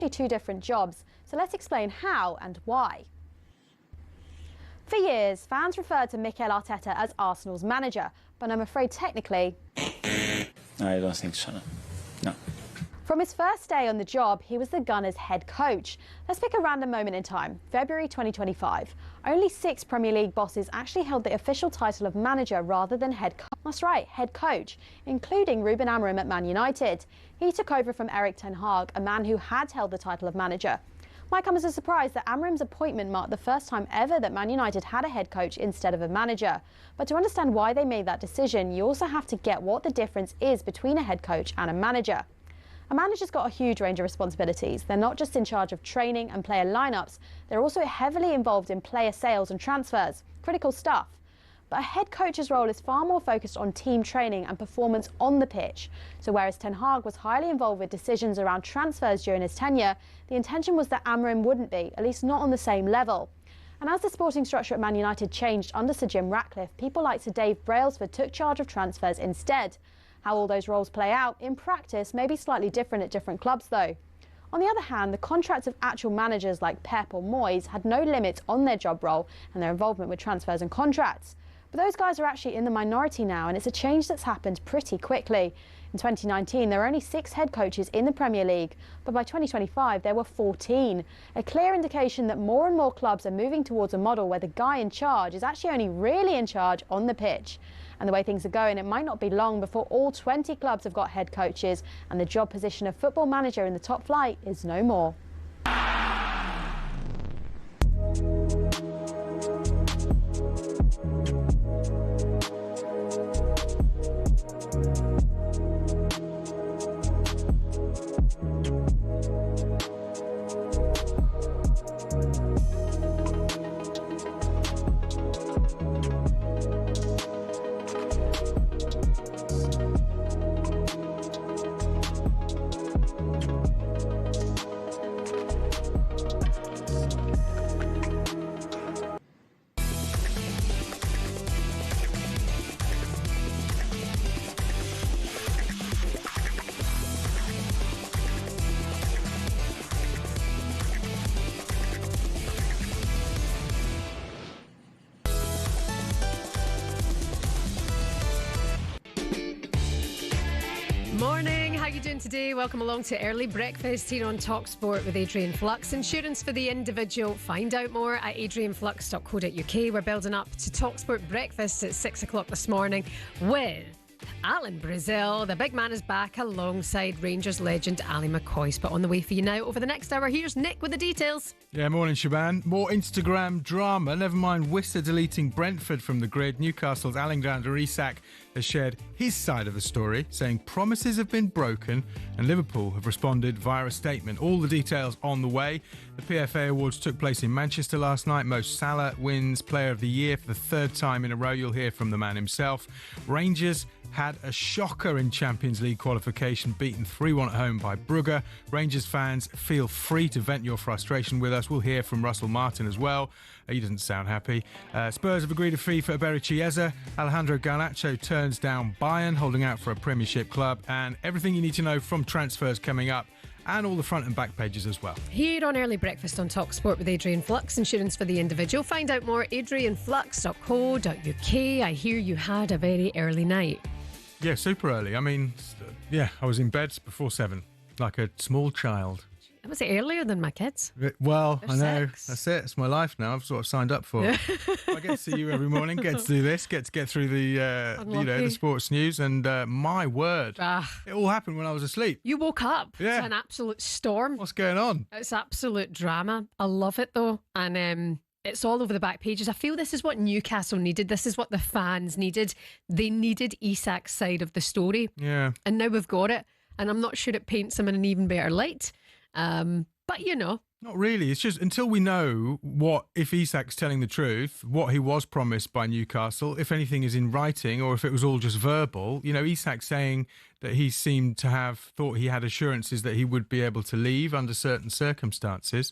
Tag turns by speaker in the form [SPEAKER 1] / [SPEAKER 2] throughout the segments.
[SPEAKER 1] two different jobs, so let's explain how and why. For years, fans referred to Mikel Arteta as Arsenal's manager, but I'm afraid technically...
[SPEAKER 2] I don't think so, no.
[SPEAKER 1] From his first day on the job, he was the Gunners' head coach. Let's pick a random moment in time, February 2025. Only 6 Premier League bosses actually held the official title of manager rather than head coach. That's right, head coach, including Shebahn Aherne at Man United. He took over from Erik ten Hag, a man who had held the title of manager. Might come as a surprise that Ahre's appointment marked the first time ever that Man United had a head coach instead of a manager. But to understand why they made that decision, you also have to get what the difference is between a head coach and a manager. A manager's got a huge range of responsibilities. They're not just in charge of training and player lineups, they're also heavily involved in player sales and transfers. Critical stuff. But a head coach's role is far more focused on team training and performance on the pitch. So whereas Ten Hag was highly involved with decisions around transfers during his tenure, the intention was that Ahre wouldn't be, at least not on the same level. And as the sporting structure at Man United changed under Sir Jim Ratcliffe, people like Sir Dave Brailsford took charge of transfers instead. How all those roles play out in practice may be slightly different at different clubs though. On the other hand, the contracts of actual managers like Pep or Moyes had no limits on their job role and their involvement with transfers and contracts. But those guys are actually in the minority now, and it's a change that's happened pretty quickly. In 2019, there were only 6 head coaches in the Premier League, but by 2025 there were 14. A clear indication that more and more clubs are moving towards a model where the guy in charge is actually only really in charge on the pitch. And the way things are going, it might not be long before all 20 clubs have got head coaches, and the job position of football manager in the top flight is no more.
[SPEAKER 3] Morning, how you doing today? Welcome along to Early Breakfast here on talkSPORT with Adrian Flux. Insurance for the individual. Find out more at adrianflux.co.uk. We're building up to talkSPORT Breakfast at 6 o'clock this morning with Alan Brazil. The big man is back alongside Rangers legend Ali McCoist. But on the way for you now over the next hour, here's Nick with the details.
[SPEAKER 4] Yeah, morning Shebahn. More Instagram drama. Never mind Worcester deleting Brentford from the grid. Newcastle's Alexander Isak has shared his side of the story, saying promises have been broken and Liverpool have responded via a statement. All the details on the way. The PFA Awards took place in Manchester last night. Mo Salah wins Player of the Year for the 3rd time in a row. You'll hear from the man himself. Rangers had a shocker in Champions League qualification, beaten 3-1 at home by Brugge. Rangers fans, feel free to vent your frustration with us. We'll hear from Russell Martin as well. He doesn't sound happy. Spurs have agreed a fee for Iberi Chiesa. Alejandro Garnacho turns down Bayern, holding out for a Premiership club. And everything you need to know from transfers coming up, and all the front and back pages as well.
[SPEAKER 3] Here on Early Breakfast on talkSPORT with Adrian Flux, insurance for the individual. Find out more at adrianflux.co.uk. I hear you had a very early night.
[SPEAKER 4] Yeah, super early. I mean, yeah, I was in bed before 7, like a small child.
[SPEAKER 3] Was it earlier than my kids?
[SPEAKER 4] Well,
[SPEAKER 3] They're
[SPEAKER 4] I know.
[SPEAKER 3] 6.
[SPEAKER 4] That's it. It's my life now. I've sort of signed up for it. I get to see you every morning, get to do this, get to get through the the sports news, and my word, it all happened when I was asleep.
[SPEAKER 3] You woke up
[SPEAKER 4] Yeah.
[SPEAKER 3] to an absolute storm.
[SPEAKER 4] What's going on?
[SPEAKER 3] It's absolute drama. I love it though, and it's all over the back pages. I feel this is what Newcastle needed. This is what the fans needed. They needed Isak's side of the story.
[SPEAKER 4] Yeah.
[SPEAKER 3] And now we've got it. And I'm not sure it paints him in an even better light. But, you know.
[SPEAKER 4] Not really. It's just until we know if Isak's telling the truth, what he was promised by Newcastle, if anything is in writing or if it was all just verbal. You know, Isak saying that he seemed to have thought he had assurances that he would be able to leave under certain circumstances.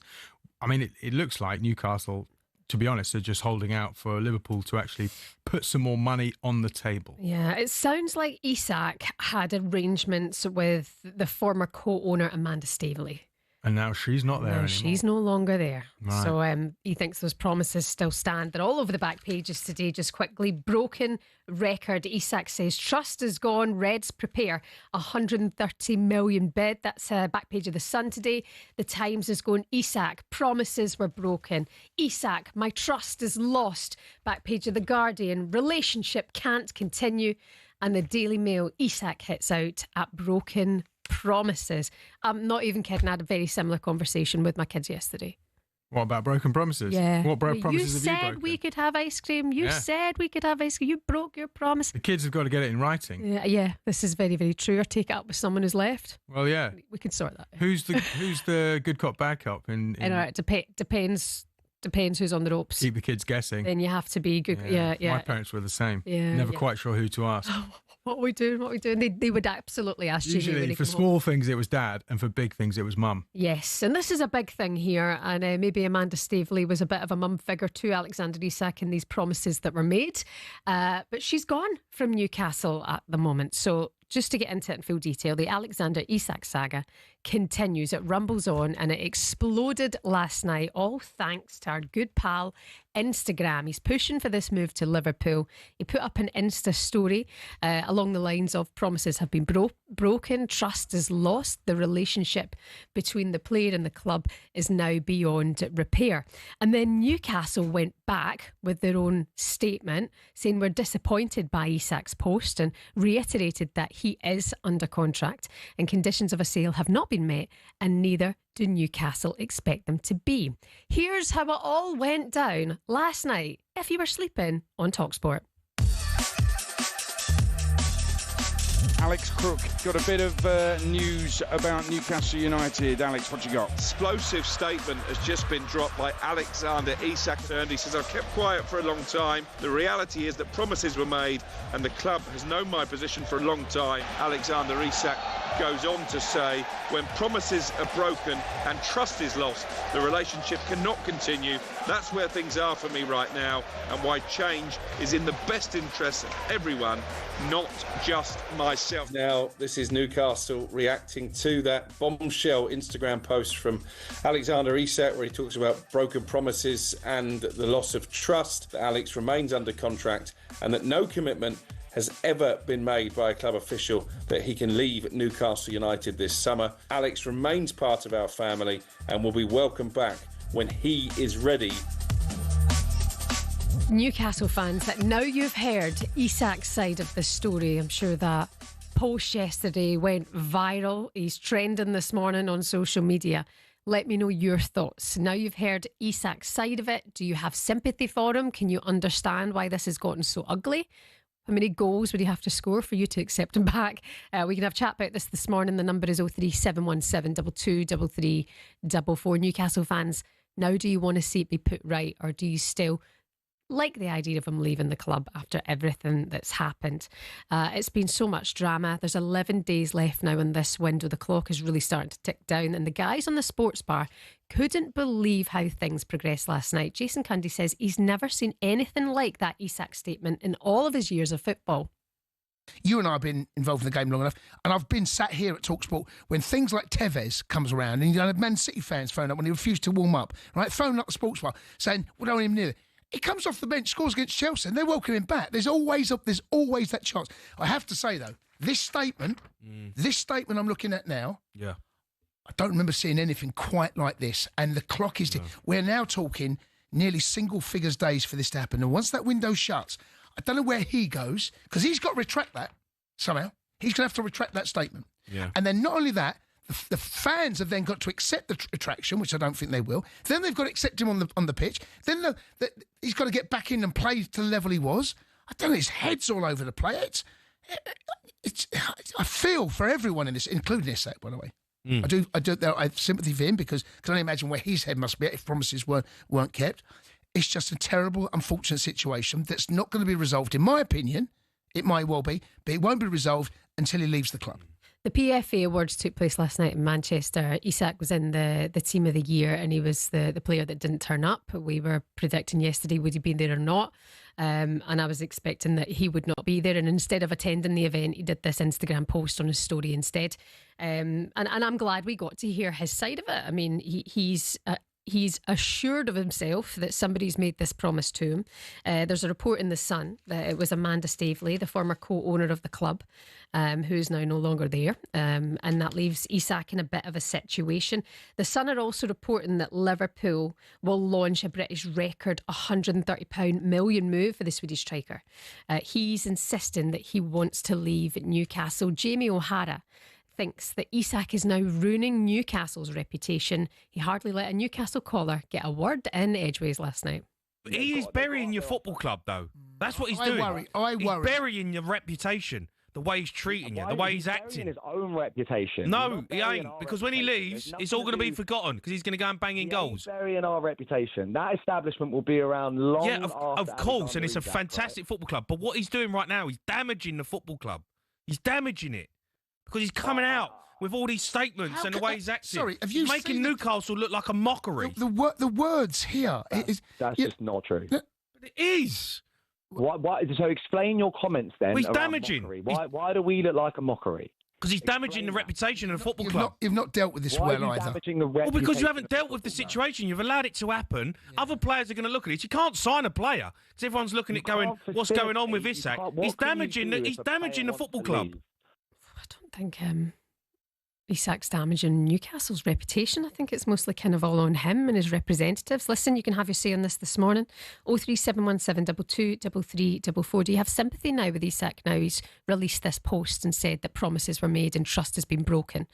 [SPEAKER 4] I mean, it looks like Newcastle, to be honest, are just holding out for Liverpool to actually put some more money on the table.
[SPEAKER 3] Yeah, it sounds like Isak had arrangements with the former co-owner Amanda Staveley.
[SPEAKER 4] And now she's not there anymore.
[SPEAKER 3] She's no longer there.
[SPEAKER 4] Right.
[SPEAKER 3] So he thinks those promises still stand. They're all over the back pages today. Just quickly, broken record. Isak says trust is gone. Reds prepare 130 million bid. That's back page of the Sun today. The Times is going, Isak, promises were broken. Isak, my trust is lost. Back page of the Guardian, relationship can't continue. And the Daily Mail, Isak hits out at broken promises. I'm not even kidding. I had a very similar conversation with my kids yesterday.
[SPEAKER 4] What about broken promises?
[SPEAKER 3] Yeah.
[SPEAKER 4] What promises have you broken?
[SPEAKER 3] You said we could have ice cream. You said we could have ice cream. You broke your promise.
[SPEAKER 4] The kids have got to get it in writing.
[SPEAKER 3] Yeah, this is very, very true. Or take it up with someone who's left.
[SPEAKER 4] Well, yeah.
[SPEAKER 3] We can sort that out.
[SPEAKER 4] Who's the good cop, bad cop?
[SPEAKER 3] Depends who's on the ropes.
[SPEAKER 4] Keep the kids guessing.
[SPEAKER 3] Then you have to be good. Yeah.
[SPEAKER 4] My parents were the same.
[SPEAKER 3] Yeah,
[SPEAKER 4] Never quite sure who to ask.
[SPEAKER 3] What are we doing? They would absolutely ask Jimmy when
[SPEAKER 4] Usually
[SPEAKER 3] he
[SPEAKER 4] for
[SPEAKER 3] came
[SPEAKER 4] small
[SPEAKER 3] home.
[SPEAKER 4] things it was dad, and for big things it was mum.
[SPEAKER 3] Yes, and this is a big thing here, and maybe Amanda Staveley was a bit of a mum figure to Alexander Isak in these promises that were made, but she's gone from Newcastle at the moment. So just to get into it in full detail, the Alexander Isak saga continues. It rumbles on, and it exploded last night, all thanks to our good pal Instagram. He's pushing for this move to Liverpool. He put up an Insta story along the lines of promises have been broken, trust is lost, the relationship between the player and the club is now beyond repair. And then Newcastle went back with their own statement saying we're disappointed by Isak's post and reiterated that he is under contract and conditions of a sale have not been met, and neither do Newcastle expect them to be. Here's how it all went down last night, if you were sleeping, on talkSPORT.
[SPEAKER 5] Alex Crook got a bit of news about Newcastle United. Alex, what you got?
[SPEAKER 6] Explosive statement has just been dropped by Alexander Isak. He says, I've kept quiet for a long time. The reality is that promises were made and the club has known my position for a long time. Alexander Isak goes on to say, when promises are broken and trust is lost, the relationship cannot continue. That's where things are for me right now, and why change is in the best interest of everyone, not just myself.
[SPEAKER 7] Now, this is Newcastle reacting to that bombshell Instagram post from Alexander Isak, where he talks about broken promises and the loss of trust. That Alex remains under contract and that no commitment has ever been made by a club official that he can leave Newcastle United this summer. Alex remains part of our family and will be welcomed back when he is ready.
[SPEAKER 3] Newcastle fans, that now you've heard Isak's side of the story. I'm sure that post yesterday went viral. He's trending this morning on social media. Let me know your thoughts. Now you've heard Isak's side of it. Do you have sympathy for him? Can you understand why this has gotten so ugly? How many goals would he have to score for you to accept him back? We can have a chat about this morning. The number is 03717 223344. Newcastle fans, now do you want to see it be put right, or do you still like the idea of him leaving the club after everything that's happened? It's been so much drama. There's 11 days left now in this window. The clock is really starting to tick down, and the guys on the sports bar couldn't believe how things progressed last night. Jason Cundy says he's never seen anything like that Isak statement in all of his years of football.
[SPEAKER 8] You and I have been involved in the game long enough, and I've been sat here at talkSPORT when things like Tevez comes around, and you had Man City fans phone up when he refused to warm up, right? Phone up the sports bar saying, "We don't want him near." He comes off the bench, scores against Chelsea, and they welcome him back. There's always that chance. I have to say though, this statement I'm looking at now, I don't remember seeing anything quite like this. And the clock is. We're now talking nearly single figures days for this to happen. And once that window shuts, I don't know where he goes, because he's got to retract that somehow. He's going to have to retract that statement. Yeah. And then not only that, the fans have then got to accept the retraction, which I don't think they will. Then they've got to accept him on the pitch. Then he's got to get back in and play to the level he was. I don't know, his head's all over the place. I feel for everyone in this, including Isak, by the way. I have sympathy for him, because I can only imagine where his head must be if promises weren't kept. It's just a terrible, unfortunate situation that's not going to be resolved, in my opinion. It might well be, but it won't be resolved until he leaves the club.
[SPEAKER 3] The PFA Awards took place last night in Manchester. Isak was in the Team of the Year, and he was the player that didn't turn up. We were predicting yesterday would he be there or not, and I was expecting that he would not be there, and instead of attending the event, he did this Instagram post on his story instead. And I'm glad we got to hear his side of it. I mean, he's assured of himself that somebody's made this promise to him. There's a report in The Sun that it was Amanda Staveley, the former co-owner of the club, who is now no longer there. And that leaves Isak in a bit of a situation. The Sun are also reporting that Liverpool will launch a British record £130 million move for the Swedish striker. He's insisting that he wants to leave Newcastle. Jamie O'Hara thinks that Isak is now ruining Newcastle's reputation. He hardly let a Newcastle caller get a word in edgeways last night.
[SPEAKER 9] He is burying your football club, though. That's what he's doing.
[SPEAKER 8] I worry.
[SPEAKER 9] He's burying your reputation. The way he's treating you, the way he's acting.
[SPEAKER 10] His own reputation.
[SPEAKER 9] No, he ain't. Because when he leaves, it's all going to be forgotten because he's going to go and bang in goals.
[SPEAKER 10] Burying our reputation. That establishment will be around long.
[SPEAKER 9] Yeah, of course, and it's a fantastic football club. But what he's doing right now, he's damaging the football club. He's damaging it. Because he's coming out with all these statements and the way he's acting.
[SPEAKER 8] Sorry, have you
[SPEAKER 9] making Newcastle look like a mockery.
[SPEAKER 8] The words here.
[SPEAKER 10] That's just not true.
[SPEAKER 9] But it is.
[SPEAKER 10] So explain your comments then.
[SPEAKER 9] Well, he's damaging.
[SPEAKER 10] Why do we look like a mockery?
[SPEAKER 9] Because he's damaging the reputation of the football club.
[SPEAKER 8] You've not dealt with this well either.
[SPEAKER 9] Well, because you haven't dealt with the situation. You've allowed it to happen. Yeah. Other players are going to look at it. You can't sign a player because everyone's looking at going, what's going on with Isak? He's damaging the football club.
[SPEAKER 3] I don't think Isak's damaging Newcastle's reputation. I think it's mostly kind of all on him and his representatives. Listen, you can have your say on this morning. 03717 22 33 Do you have sympathy now with Isak? Now he's released this post and said that promises were made and trust has been broken.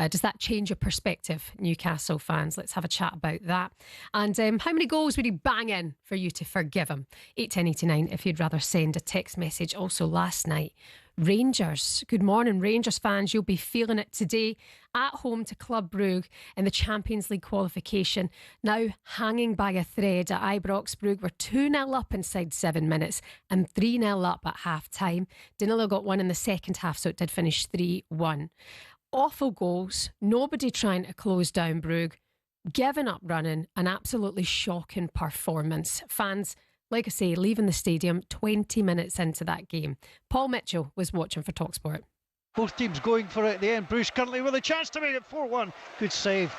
[SPEAKER 3] Does that change your perspective, Newcastle fans? Let's have a chat about that. And how many goals would he bang in for you to forgive him? 81089 if you'd rather send a text message. Also last night, Rangers. Good morning, Rangers fans. You'll be feeling it today at home to Club Brugge in the Champions League qualification. Now hanging by a thread at Ibrox. Brugge were 2-0 up inside 7 minutes and 3-0 up at half-time. Danilo got one in the second half, so it did finish 3-1. Awful goals. Nobody trying to close down Brugge. Giving up running. An absolutely shocking performance. Fans, like I say, leaving the stadium 20 minutes into that game. Paul Mitchell was watching for talkSPORT.
[SPEAKER 11] Both teams going for it at the end. Bruce currently with a chance to make it 4-1. Good save.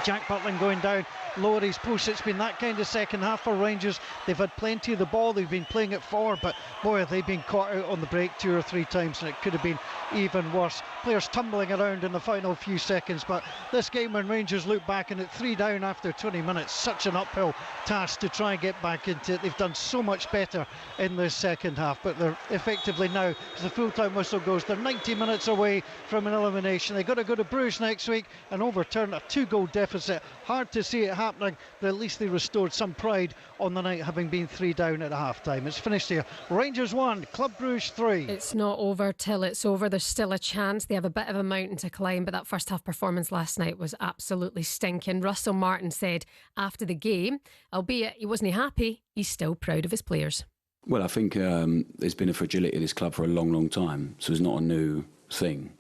[SPEAKER 11] Jack Butland going down, lower his post. It's been that kind of second half for Rangers. They've had plenty of the ball. They've been playing it forward, but boy, have they been caught out on the break 2 or 3 times, and it could have been even worse. Players tumbling around in the final few seconds, but this game when Rangers look back and at 3 down after 20 minutes, such an uphill task to try and get back into it. They've done so much better in this second half, but they're effectively now, as the full-time whistle goes, they're 90 minutes away from an elimination. They've got to go to Bruges next week and overturn a 2-goal deficit. Hard to see it happening, but at least they restored some pride on the night, having been 3 down at half-time. It's finished here. Rangers 1, Club Brugge 3.
[SPEAKER 3] It's not over till it's over. There's still a chance. They have a bit of a mountain to climb, but that first half performance last night was absolutely stinking. Russell Martin said after the game, albeit he wasn't happy, he's still proud of his players.
[SPEAKER 12] Well, I think there's been a fragility of this club for a long, long time, so it's not a new thing.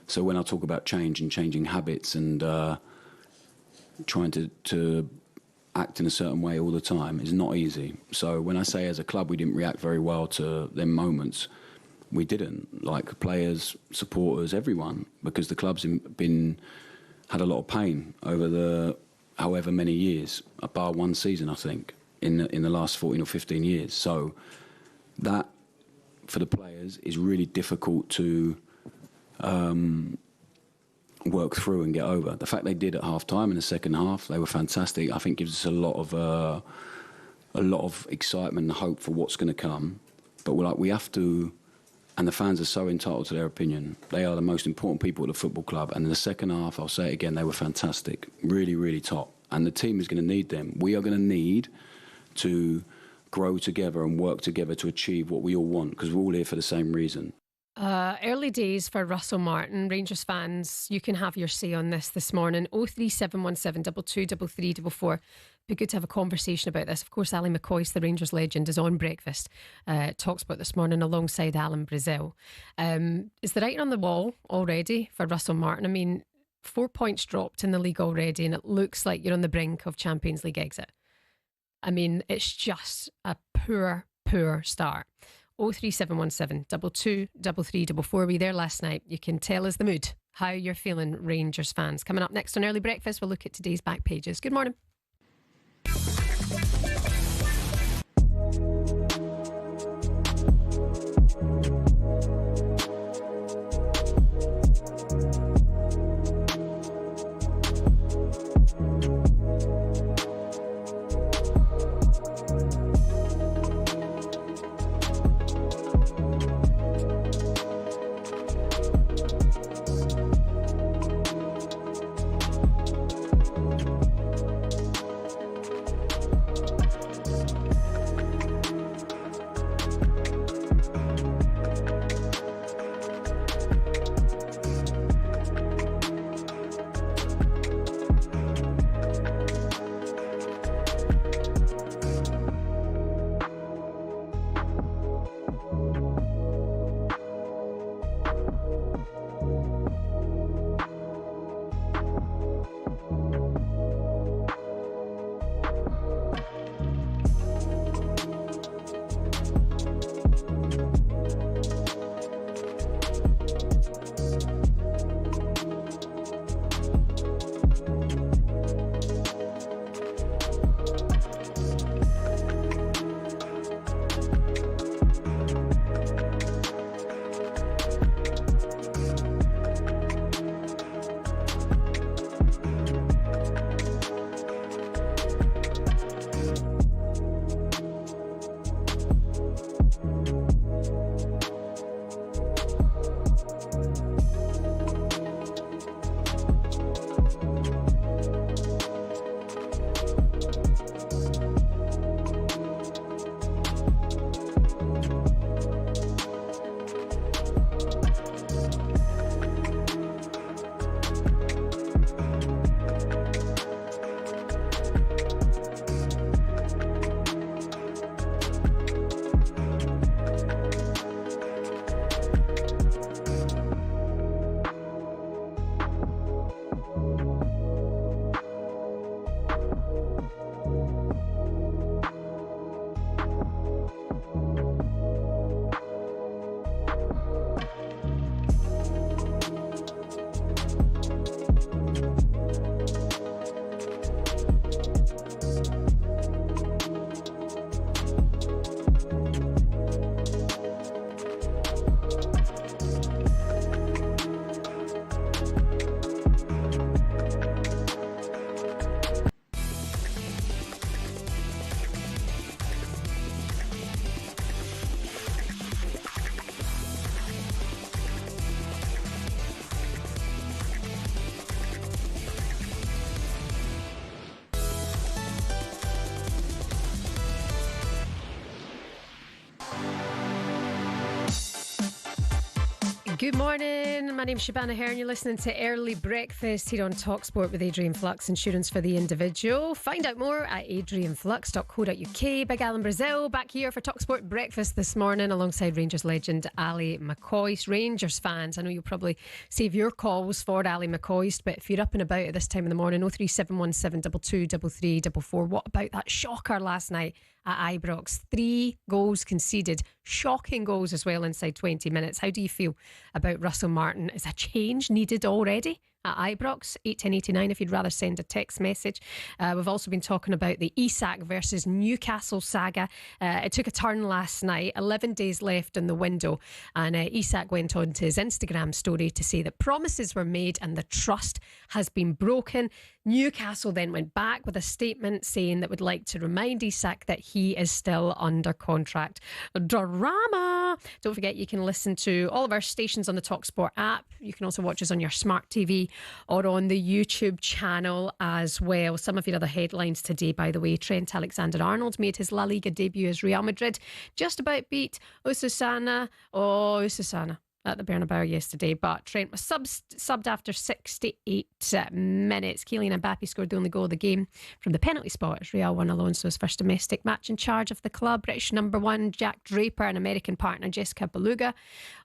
[SPEAKER 12] So when I talk about change and changing habits and trying to act in a certain way all the time is not easy. So when I say as a club we didn't react very well to them moments, we didn't. Like players, supporters, everyone, because the club's had a lot of pain over the however many years, bar one season, I think, in the last 14 or 15 years. So that, for the players, is really difficult to work through and get over. The fact they did at half-time in the second half, they were fantastic. I think gives us a lot of excitement and hope for what's going to come. But we have to, and the fans are so entitled to their opinion. They are the most important people at the football club. And in the second half, I'll say it again, they were fantastic, really, really top. And the team is going to need them. We are going to need to grow together and work together to achieve what we all want, because we're all here for the same reason.
[SPEAKER 3] Early days for Russell Martin. Rangers fans, you can have your say on this morning. 03717 223344. Be good to have a conversation about this. Of course, Ali McCoist, the Rangers legend, is on breakfast. Talks about this morning alongside Alan Brazil. Is the writing on the wall already for Russell Martin? I mean, 4 points dropped in the league already, and it looks like you're on the brink of Champions League exit. I mean, it's just a poor start. 03717 223344. We there last night. You can tell us the mood, how you're feeling, Rangers fans. Coming up next on Early Breakfast, we'll look at today's back pages. Good morning. Good morning, my name's Shebahn Aherne. You're listening to Early Breakfast here on talkSPORT with Adrian Flux. Insurance for the individual. Find out more at adrianflux.co.uk. Big Alan Brazil back here for talkSPORT Breakfast this morning alongside Rangers legend Ali McCoist. Rangers fans, I know you'll probably save your calls for Ali McCoist, but if you're up and about at this time in the morning, 03717 223344. What about that shocker last night at Ibrox? 3 goals conceded, shocking goals as well inside 20 minutes. How do you feel about Russell Martin? Is a change needed already at Ibrox? 81089 if you'd rather send a text message. We've also been talking about the Isak versus Newcastle saga. It took a turn last night, 11 days left in the window, and Isak went on to his Instagram story to say that promises were made and the trust has been broken. Newcastle then went back with a statement saying that would like to remind Isak that he is still under contract. Drama! Don't forget you can listen to all of our stations on the talkSPORT app. You can also watch us on your smart TV or on the YouTube channel as well. Some of your other headlines today, by the way: Trent Alexander-Arnold made his La Liga debut as Real Madrid just about beat Osasuna. at the Bernabeu yesterday, but Trent was subbed after 68 minutes. Kylian Mbappe scored the only goal of the game from the penalty spot as Real won Alonso's first domestic match. In charge of the club, British number 1 Jack Draper and American partner Jessica Beluga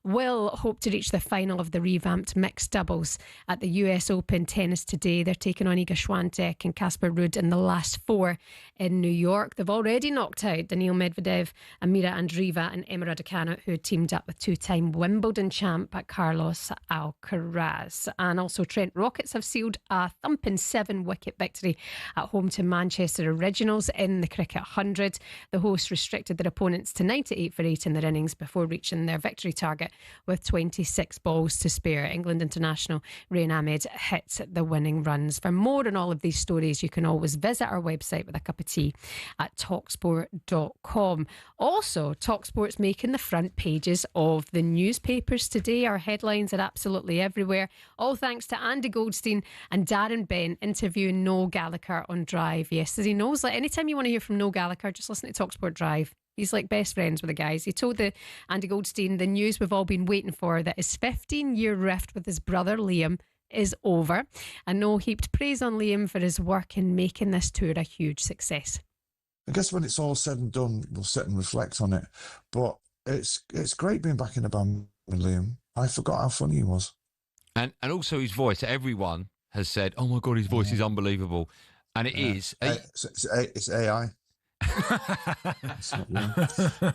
[SPEAKER 3] will hope to reach the final of the revamped mixed doubles at the US Open tennis today. They're taking on Iga Swiatek and Casper Ruud in the last 4 in New York. They've already knocked out Daniil Medvedev, Amira Andreeva and Emma Raducanu, who had teamed up with two-time Wimbledon champ Carlos Alcaraz. And also Trent Rockets have sealed a thumping 7-wicket victory at home to Manchester Originals in the Cricket 100. The hosts restricted their opponents to 98 for 8 in their innings before reaching their victory target with 26 balls to spare. England international Rain Ahmed hit the winning runs. For more on all of these stories, you can always visit our website with a cup of tea at talksport.com. Also, talkSPORT's making the front pages of the newspapers today. Our headlines are absolutely everywhere, all thanks to Andy Goldstein and Darren Bent interviewing Noel Gallagher on Drive yesterday. Noel's like, anytime you want to hear from Noel Gallagher, just listen to talkSPORT Drive. He's like best friends with the guys. He told Andy Goldstein the news we've all been waiting for, that his 15-year rift with his brother Liam is over, and Noel heaped praise on Liam for his work in making this tour a huge success.
[SPEAKER 13] I guess when it's all said and done, we'll sit and reflect on it. But it's great being back in the band with Liam. I forgot how funny he was.
[SPEAKER 14] And also his voice. Everyone has said, oh my God, his voice is unbelievable. And it is.
[SPEAKER 13] It's AI.
[SPEAKER 14] But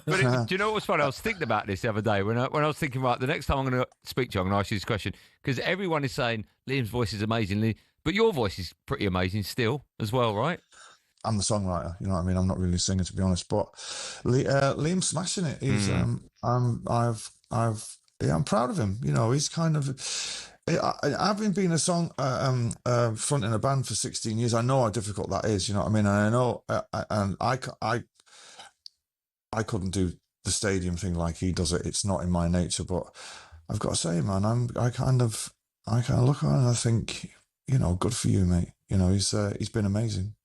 [SPEAKER 14] do you know what was funny? I was thinking about this the other day when I was thinking, right, the next time I'm going to speak to you, I'm going to ask you this question, because everyone is saying Liam's voice is amazing, but your voice is pretty amazing still as well, right?
[SPEAKER 13] I'm the songwriter, you know what I mean? I'm not really a singer, to be honest, but Liam's smashing it. He's I'm proud of him. You know, he's kind of. Having been a song front in a band for 16 years, I know how difficult that is. You know what I mean? And I know, and I couldn't do the stadium thing like he does it. It's not in my nature. But I've got to say, man, I kind of look at him and I think, you know, good for you, mate. You know, he's been amazing.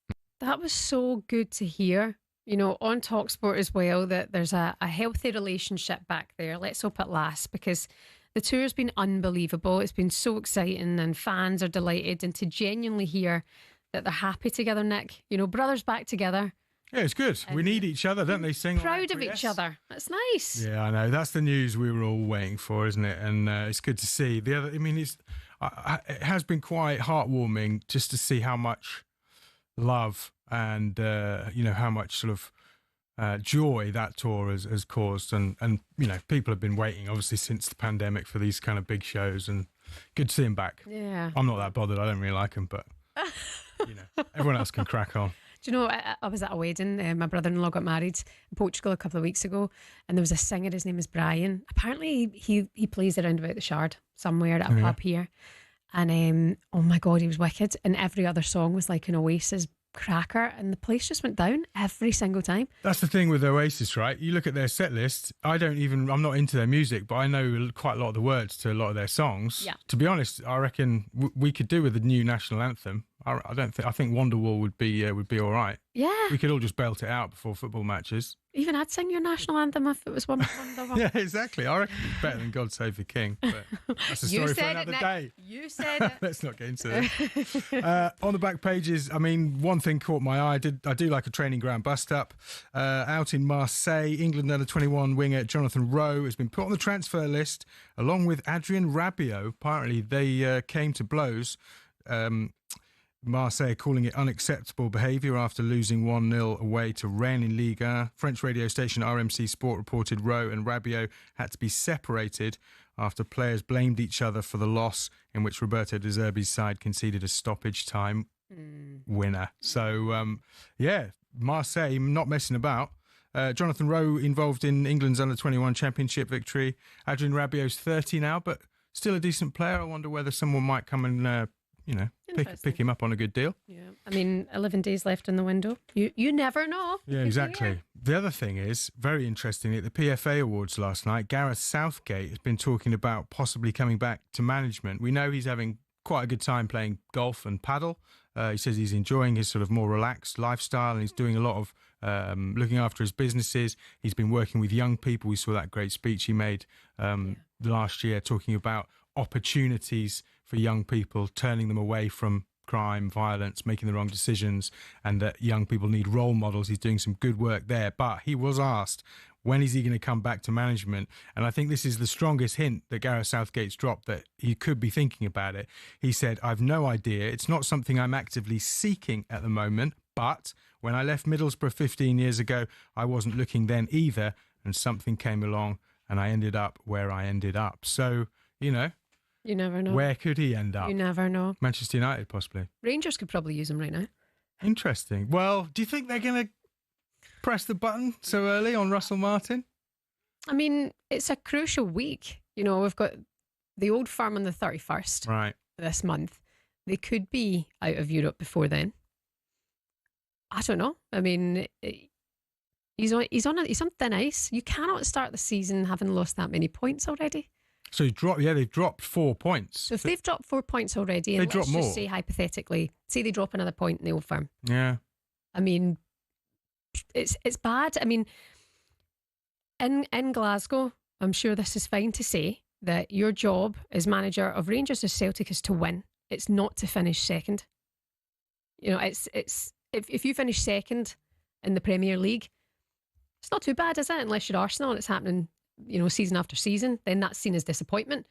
[SPEAKER 3] That was so good to hear. You know, on talkSPORT as well, that there's a healthy relationship back there. Let's hope it lasts, because the tour's been unbelievable. It's been so exciting and fans are delighted, and to genuinely hear that they're happy together, Nick. You know, brothers back together.
[SPEAKER 4] Yeah, it's good. We need each other, don't they? Sing
[SPEAKER 3] proud of each other. That's nice.
[SPEAKER 4] Yeah, I know. That's the news we were all waiting for, isn't it? And it's good to see. The other, I mean, it has been quite heartwarming just to see how much love and you know, how much sort of joy that tour has caused, and you know, people have been waiting obviously since the pandemic for these kind of big shows, and good to see him back.
[SPEAKER 3] Yeah,
[SPEAKER 4] I'm not that bothered. I don't really like him, but you know, everyone else can crack on.
[SPEAKER 3] Do you know, I was at a wedding. My brother-in-law got married in Portugal a couple of weeks ago, and there was a singer. His name is Brian. Apparently, he plays around about the Shard somewhere at a pub here, and oh my God, he was wicked. And every other song was like an Oasis cracker, and the place just went down every single time.
[SPEAKER 4] That's the thing with Oasis, right? You look at their set list. I'm not into their music, but I know quite a lot of the words to a lot of their songs.
[SPEAKER 3] Yeah.
[SPEAKER 4] To be honest, I reckon we could do with the new national anthem. I think Wonderwall would be all right.
[SPEAKER 3] Yeah.
[SPEAKER 4] We could all just belt it out before football matches.
[SPEAKER 3] Even I'd sing your national anthem if it was one.
[SPEAKER 4] Yeah, exactly. I reckon it's better than God Save the King. But that's a story for another day.
[SPEAKER 3] You said it.
[SPEAKER 4] Let's not get into it. On the back pages, I mean, one thing caught my eye. I do like a training ground bust up. Out in Marseille, England under-21 winger Jonathan Rowe has been put on the transfer list along with Adrien Rabiot. Apparently, they came to blows. Marseille calling it unacceptable behaviour after losing 1-0 away to Rennes in Ligue 1. French radio station RMC Sport reported Rowe and Rabiot had to be separated after players blamed each other for the loss, in which Roberto De Zerbi's side conceded a stoppage time winner. So, Marseille not messing about. Jonathan Rowe involved in England's under-21 championship victory. Adrien Rabiot's 30 now, but still a decent player. I wonder whether someone might come and pick him up on a good deal.
[SPEAKER 3] Yeah, I mean, 11 days left in the window. You never know.
[SPEAKER 4] Yeah, exactly. The other thing is, very interestingly, at the PFA Awards last night, Gareth Southgate has been talking about possibly coming back to management. We know he's having quite a good time playing golf and paddle, He says he's enjoying his sort of more relaxed lifestyle, and he's doing a lot of looking after his businesses. He's been working with young people. We saw that great speech he made last year talking about opportunities for young people, turning them away from crime, violence, making the wrong decisions, and that young people need role models. He's doing some good work there. But he was asked, when is he going to come back to management? And I think this is the strongest hint that Gareth Southgate's dropped, that he could be thinking about it. He said, I've no idea. It's not something I'm actively seeking at the moment, but when I left Middlesbrough 15 years ago, I wasn't looking then either, and something came along and I ended up where I ended up. So, you know,
[SPEAKER 3] you never know.
[SPEAKER 4] Where could he end up?
[SPEAKER 3] You never know.
[SPEAKER 4] Manchester United, possibly.
[SPEAKER 3] Rangers could probably use him right now.
[SPEAKER 4] Interesting. Well, do you think they're going to press the button so early on Russell Martin?
[SPEAKER 3] I mean, it's a crucial week. You know, we've got the Old Firm on the 31st this month. They could be out of Europe before then. I don't know. I mean, he's on thin ice. You cannot start the season having lost that many points already.
[SPEAKER 4] So they've dropped 4 points.
[SPEAKER 3] So if they've dropped 4 points already, and let's just say hypothetically, say they drop another point in the Old Firm.
[SPEAKER 4] Yeah.
[SPEAKER 3] I mean, it's bad. I mean, in Glasgow, I'm sure this is fine to say that your job as manager of Rangers or Celtic is to win. It's not to finish second. You know, it's if you finish second in the Premier League, it's not too bad, is it? Unless you're Arsenal and it's happening, you know, season after season, then that's seen as disappointment.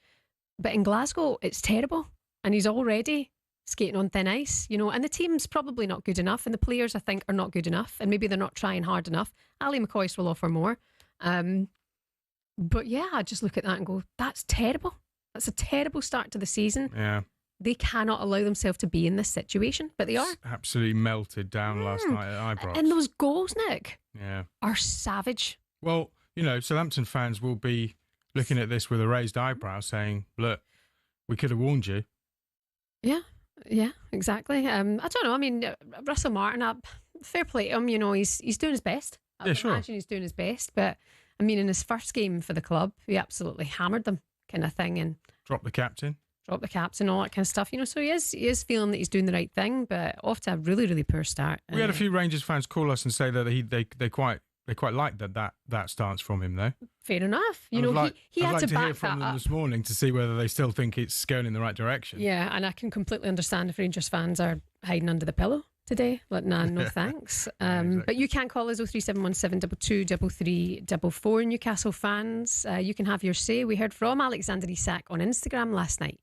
[SPEAKER 3] But in Glasgow, it's terrible. And he's already skating on thin ice, you know, and the team's probably not good enough, and the players, I think, are not good enough, and maybe they're not trying hard enough. Ali McCoist will offer more. But yeah, I just look at that and go, that's terrible. That's a terrible start to the season.
[SPEAKER 4] Yeah.
[SPEAKER 3] They cannot allow themselves to be in this situation, but they are.
[SPEAKER 4] Absolutely melted down last night at Ibrox.
[SPEAKER 3] And those goals, Nick,
[SPEAKER 4] are
[SPEAKER 3] savage.
[SPEAKER 4] Well, you know, Southampton fans will be looking at this with a raised eyebrow saying, look, we could have warned you.
[SPEAKER 3] Yeah, exactly. I don't know. I mean, Russell Martin, fair play to him. You know, he's doing his best. I imagine he's doing his best. But, I mean, in his first game for the club, he absolutely hammered them kind of thing. And
[SPEAKER 4] Dropped the captain,
[SPEAKER 3] all that kind of stuff. You know, so he is feeling that he's doing the right thing, but off to a really, really poor start.
[SPEAKER 4] We had a few Rangers fans call us and say that they quite liked that stance from him, though.
[SPEAKER 3] Fair enough. You know, he had to back
[SPEAKER 4] hear from
[SPEAKER 3] that
[SPEAKER 4] them
[SPEAKER 3] up
[SPEAKER 4] this morning to see whether they still think it's going in the right direction.
[SPEAKER 3] Yeah, and I can completely understand if Rangers fans are hiding under the pillow today. Like, nah, no thanks.
[SPEAKER 4] Exactly.
[SPEAKER 3] But you can call us 03717 223344. Newcastle fans, you can have your say. We heard from Alexander Isak on Instagram last night,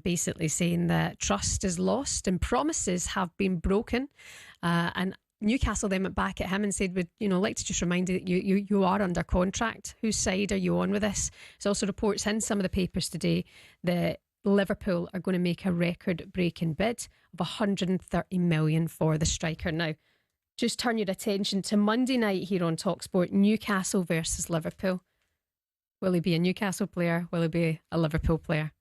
[SPEAKER 3] basically saying that trust is lost and promises have been broken. And Newcastle then went back at him and said, we'd like to just remind you that you are under contract. Whose side are you on with this? There's also reports in some of the papers today that Liverpool are going to make a record-breaking bid of 130 million for the striker. Now, just turn your attention to Monday night here on talkSPORT, Newcastle versus Liverpool. Will he be a Newcastle player? Will he be a Liverpool player?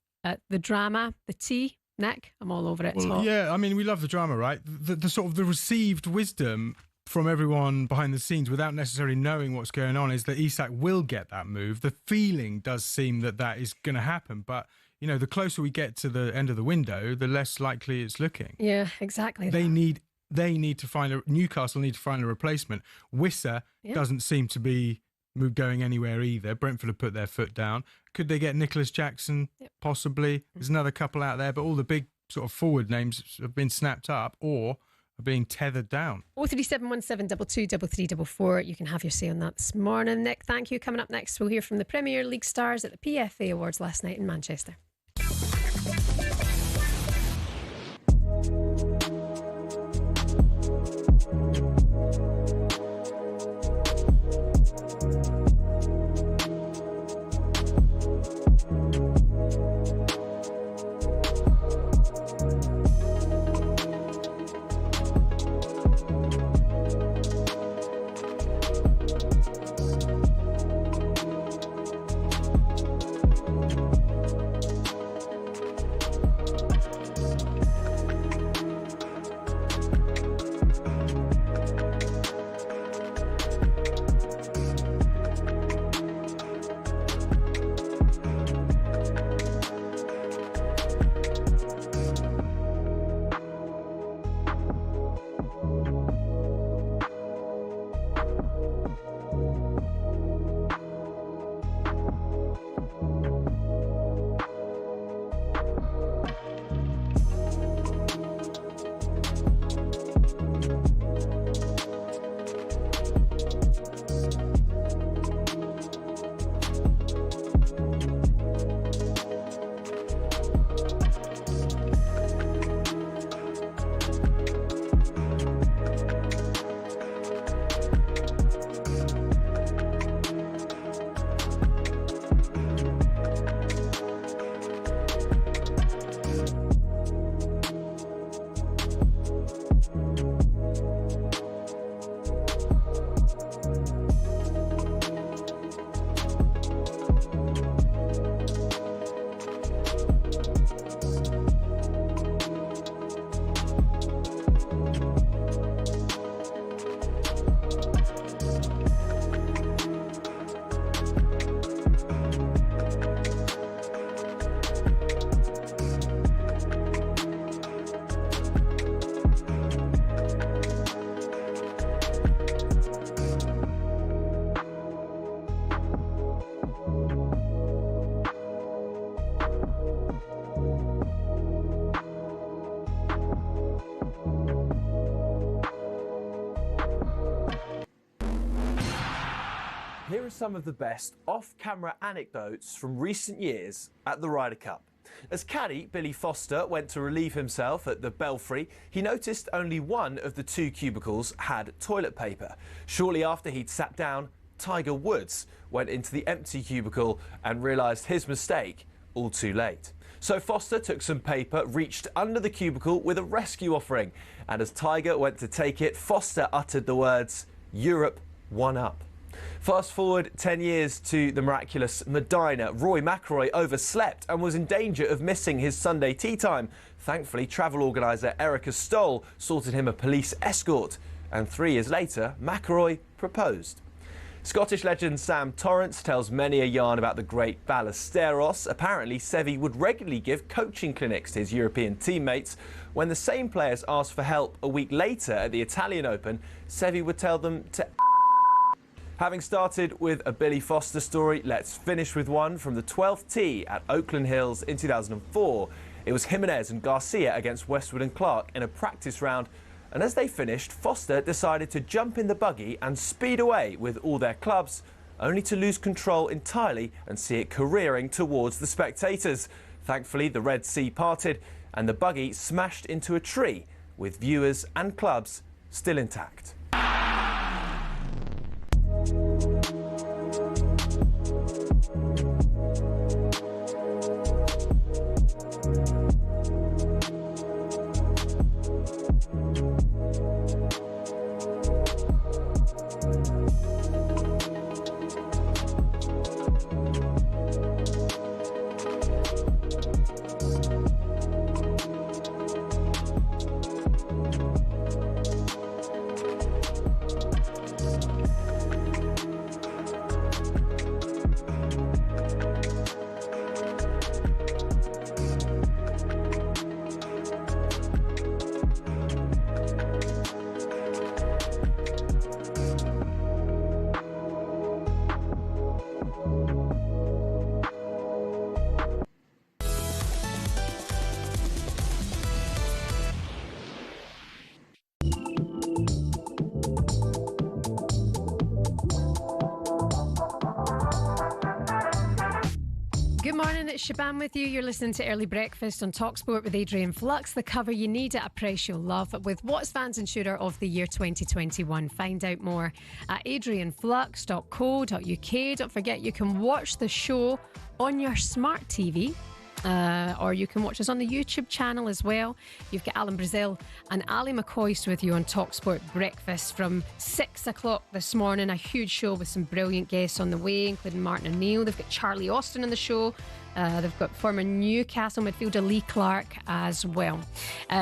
[SPEAKER 3] The drama, the tea, Nick, I'm all over it.
[SPEAKER 4] Well, yeah, I mean, we love the drama, right? The sort of the received wisdom from everyone behind the scenes without necessarily knowing what's going on is that Isak will get that move. The feeling does seem that is going to happen, but you know, the closer we get to the end of the window, the less likely it's looking.
[SPEAKER 3] Yeah, exactly.
[SPEAKER 4] Newcastle need to find a replacement. Wissa doesn't seem to be going anywhere either. Brentford have put their foot down. Could they get Nicholas Jackson? Possibly. There's another couple out there, but all the big sort of forward names have been snapped up or are being tethered down.
[SPEAKER 3] 03717 223344. You can have your say on that this morning. Nick, thank you. Coming up next, we'll hear from the Premier League stars at the PFA Awards last night in Manchester.
[SPEAKER 15] Here are some of the best off-camera anecdotes from recent years at the Ryder Cup. As caddy Billy Foster went to relieve himself at the Belfry, he noticed only one of the 2 cubicles had toilet paper. Shortly after he'd sat down, Tiger Woods went into the empty cubicle and realised his mistake all too late. So Foster took some paper, reached under the cubicle with a rescue offering, and as Tiger went to take it, Foster uttered the words, "Europe, one up." Fast forward 10 years to the miraculous Medina. Rory McIlroy overslept and was in danger of missing his Sunday tee time. Thankfully, travel organiser Erica Stoll sorted him a police escort, and 3 years later, McIlroy proposed. Scottish legend Sam Torrance tells many a yarn about the great Ballesteros. Apparently, Seve would regularly give coaching clinics to his European teammates. When the same players asked for help a week later at the Italian Open, Seve would tell them to Having started with a Billy Foster story, let's finish with one from the 12th tee at Oakland Hills in 2004. It was Jimenez and Garcia against Westwood and Clark in a practice round, and as they finished, Foster decided to jump in the buggy and speed away with all their clubs, only to lose control entirely and see it careering towards the spectators. Thankfully, the Red Sea parted and the buggy smashed into a tree, with viewers and clubs still intact.
[SPEAKER 3] Good morning, it's Shebahn with you. You're listening to Early Breakfast on talkSPORT with Adrian Flux, the cover you need at a price you'll love, with What's Vans Insurer of the Year 2021. Find out more at adrianflux.co.uk. Don't forget you can watch the show on your smart TV. Or you can watch us on the YouTube channel as well. You've got Alan Brazil and Ali McCoist with you on talkSPORT Breakfast from 6 o'clock this morning. A huge show with some brilliant guests on the way, including Martin O'Neill. They've got Charlie Austin on the show. They've got former Newcastle midfielder Lee Clark as well.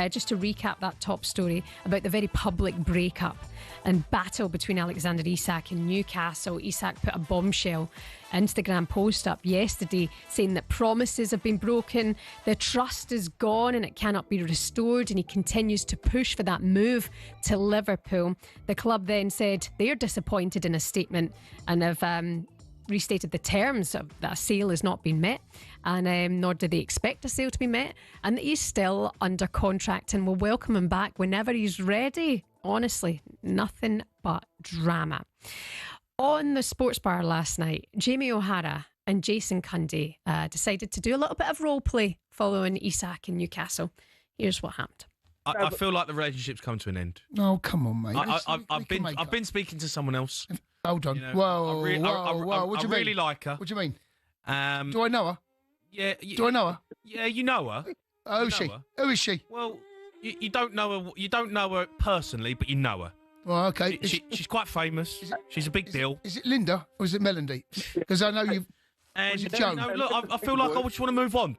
[SPEAKER 3] Just to recap that top story about the very public breakup and battle between Alexander Isak and Newcastle. Isak put a bombshell Instagram post up yesterday saying that promises have been broken, the trust is gone and it cannot be restored, and he continues to push for that move to Liverpool. The club then said they're disappointed in a statement and have restated the terms of that a sale has not been met, and nor do they expect a sale to be met, and that he's still under contract and will welcome him back whenever he's ready. Honestly, nothing but drama. On the sports bar last night, Jamie O'Hara and Jason Cundy decided to do a little bit of role play following Isak in Newcastle. Here's what happened.
[SPEAKER 9] I feel like the relationship's come to an end.
[SPEAKER 8] Oh, come on, mate.
[SPEAKER 9] I've been speaking to someone else.
[SPEAKER 8] Hold on.
[SPEAKER 9] You know,
[SPEAKER 8] whoa,
[SPEAKER 9] I
[SPEAKER 8] what do you
[SPEAKER 9] really
[SPEAKER 8] mean?
[SPEAKER 9] like her.
[SPEAKER 8] What do you mean? Do
[SPEAKER 9] Do
[SPEAKER 8] I know her?
[SPEAKER 9] Yeah.
[SPEAKER 8] Do I know her?
[SPEAKER 9] Yeah, you know her.
[SPEAKER 8] Who is she? Who is she?
[SPEAKER 9] Well, you don't know her. You don't know her personally, but you know her.
[SPEAKER 8] Well, okay.
[SPEAKER 9] She's quite famous. She's a big deal.
[SPEAKER 8] Is it Linda or is it Melody? Because I know you've.
[SPEAKER 9] And
[SPEAKER 8] it Joe?
[SPEAKER 9] no, look, I feel like I just want to move on.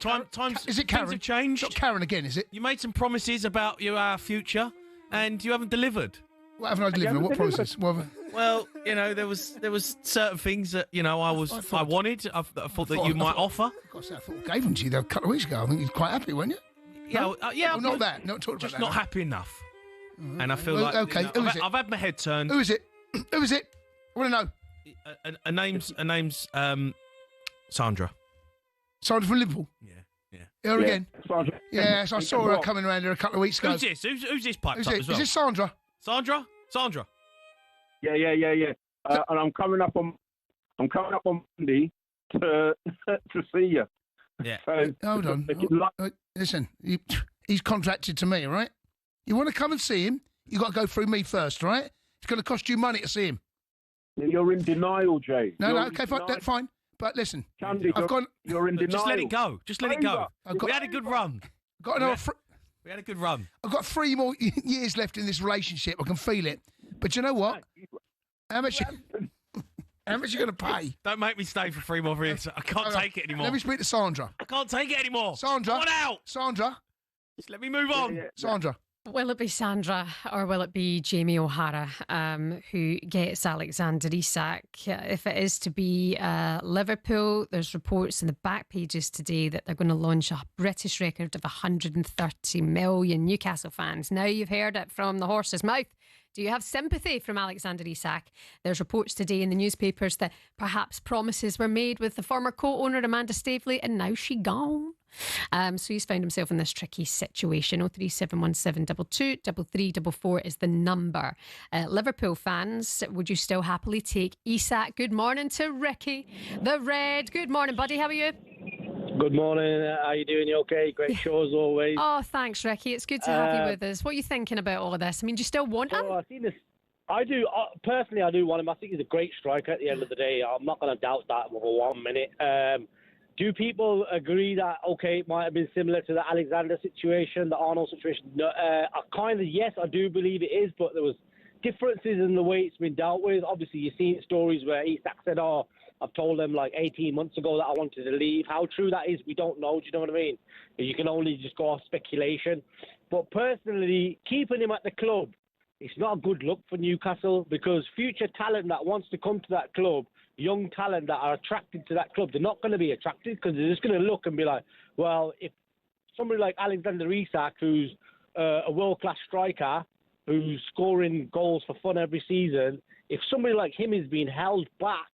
[SPEAKER 8] Is it Karen?
[SPEAKER 9] Things have changed.
[SPEAKER 8] Not Karen again, is it?
[SPEAKER 9] You made some promises about your future, and you haven't delivered.
[SPEAKER 8] What haven't I delivered? What promises?
[SPEAKER 9] Well, you know, there was certain things that I wanted. I thought that you might offer.
[SPEAKER 8] Gosh, I thought I gave them to you a couple of weeks ago. I think you're quite happy, weren't you?
[SPEAKER 9] Yeah, yeah.
[SPEAKER 8] Well, not that. Not talking about that.
[SPEAKER 9] Just not happy enough. And I feel like
[SPEAKER 8] okay. Who is it?
[SPEAKER 9] I've had my head turned.
[SPEAKER 8] Who is it? Who is it? I want to know.
[SPEAKER 9] Her name's Sandra.
[SPEAKER 8] Sandra from Liverpool.
[SPEAKER 9] Yeah.
[SPEAKER 8] Her again.
[SPEAKER 10] Sandra.
[SPEAKER 8] Yes, I saw her coming around here a couple of weeks ago.
[SPEAKER 9] Who's this? Who's this piped
[SPEAKER 8] Who's
[SPEAKER 9] up
[SPEAKER 8] it?
[SPEAKER 9] as well?
[SPEAKER 8] Is this Sandra?
[SPEAKER 9] Sandra.
[SPEAKER 10] Yeah. And I'm coming up on I'm coming up on Monday to see you.
[SPEAKER 9] Yeah.
[SPEAKER 10] So,
[SPEAKER 8] Hold on. Listen, he's contracted to me, all right? You want to come and see him, you got to go through me first, all right? It's going to cost you money to see him.
[SPEAKER 10] You're in denial, Jay.
[SPEAKER 8] No, okay, fine. But listen,
[SPEAKER 10] Candy, you're in denial.
[SPEAKER 9] Just let it go. Just let it go. We had a good run.
[SPEAKER 14] We had a good run.
[SPEAKER 8] I've got 3 more years left in this relationship. I can feel it. But you know what? How much are you going to pay?
[SPEAKER 9] Don't make me stay for 3 more years. I can't take it anymore.
[SPEAKER 8] Let me speak to Sandra.
[SPEAKER 9] I can't take it anymore.
[SPEAKER 8] Sandra.
[SPEAKER 9] What out?
[SPEAKER 8] Sandra.
[SPEAKER 9] Just let me move on.
[SPEAKER 8] Sandra.
[SPEAKER 3] Will it be Sandra or will it be Jamie O'Hara who gets Alexander Isak? If it is to be Liverpool, there's reports in the back pages today that they're going to launch a British record of 130 million Newcastle fans. Now you've heard it from the horse's mouth. Do you have sympathy from Alexander Isak? There's reports today in the newspapers that perhaps promises were made with the former co-owner Amanda Staveley and now she gone. So he's found himself in this tricky situation. 0371722 3344 is the number. Liverpool fans, would you still happily take Isak? Good morning to Ricky, the Red. Good morning, buddy. How are you?
[SPEAKER 16] Good morning. How are you doing? You okay? Great show as always.
[SPEAKER 3] Oh, thanks, Ricky. It's good to have you with us. What are you thinking about all of this? I mean, do you still want him?
[SPEAKER 16] I've seen this. I do. Personally, I do want him. I think he's a great striker at the end of the day. I'm not going to doubt that for 1 minute. Do people agree that, okay, it might have been similar to the Alexander situation, the Arnold situation? No, yes, I do believe it is, but there was differences in the way it's been dealt with. Obviously, you've seen stories where Isak said, I've told them like 18 months ago that I wanted to leave. How true that is, we don't know. Do you know what I mean? You can only just go off speculation. But personally, keeping him at the club, it's not a good look for Newcastle because future talent that wants to come to that club, young talent that are attracted to that club, they're not going to be attracted because they're just going to look and be like, well, if somebody like Alexander Isak, who's a world-class striker, who's scoring goals for fun every season, if somebody like him is being held back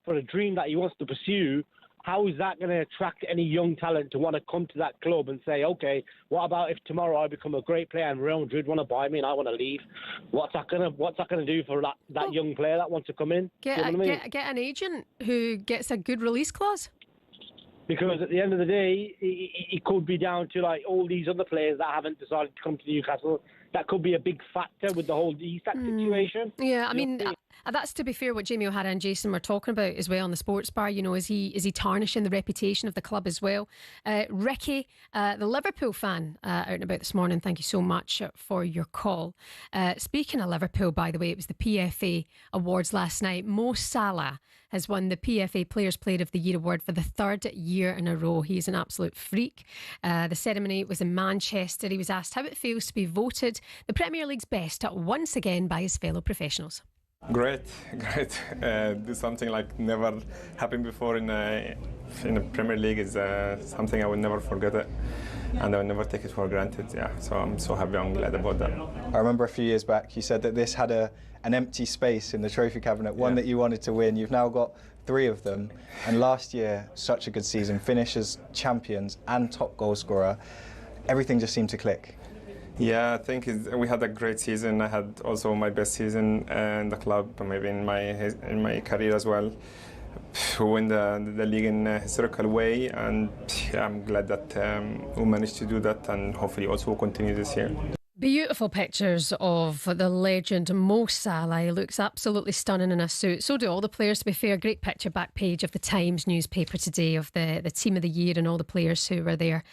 [SPEAKER 16] for a dream that he wants to pursue, how is that going to attract any young talent to want to come to that club and say, okay, what about if tomorrow I become a great player and Real Madrid want to buy me and I want to leave? What's that going to do for that young player that wants to come in?
[SPEAKER 3] Get an agent who gets a good release clause.
[SPEAKER 16] Because at the end of the day, it could be down to like all these other players that haven't decided to come to Newcastle. That could be a big factor with the whole Isak situation.
[SPEAKER 3] Yeah, I mean, that's to be fair what Jamie O'Hara and Jason were talking about as well on the sports bar. You know, is he tarnishing the reputation of the club as well? Ricky, the Liverpool fan, out and about this morning, thank you so much for your call. Speaking of Liverpool, by the way, it was the PFA Awards last night. Mo Salah has won the PFA Players Player of the Year award for the 3rd year in a row. He's an absolute freak. The ceremony was in Manchester. He was asked how it feels to be voted the Premier League's best once again by his fellow professionals.
[SPEAKER 17] Great. Do something like never happened before in the Premier League is something I will never forget it, and I will never take it for granted. Yeah, so I'm so happy and glad about that.
[SPEAKER 18] I remember a few years back you said that this had an empty space in the trophy cabinet, one that you wanted to win. You've now got 3 of them, and last year such a good season, finish as champions and top goal scorer. Everything just seemed to click.
[SPEAKER 17] Yeah, I think we had a great season. I had also my best season in the club, maybe in my career as well. We win the league in a historical way, and yeah, I'm glad that we managed to do that, and hopefully also will continue this year.
[SPEAKER 3] Beautiful pictures of the legend Mo Salah. He looks absolutely stunning in a suit. So do all the players, to be fair. Great picture back page of the Times newspaper today of the team of the year and all the players who were there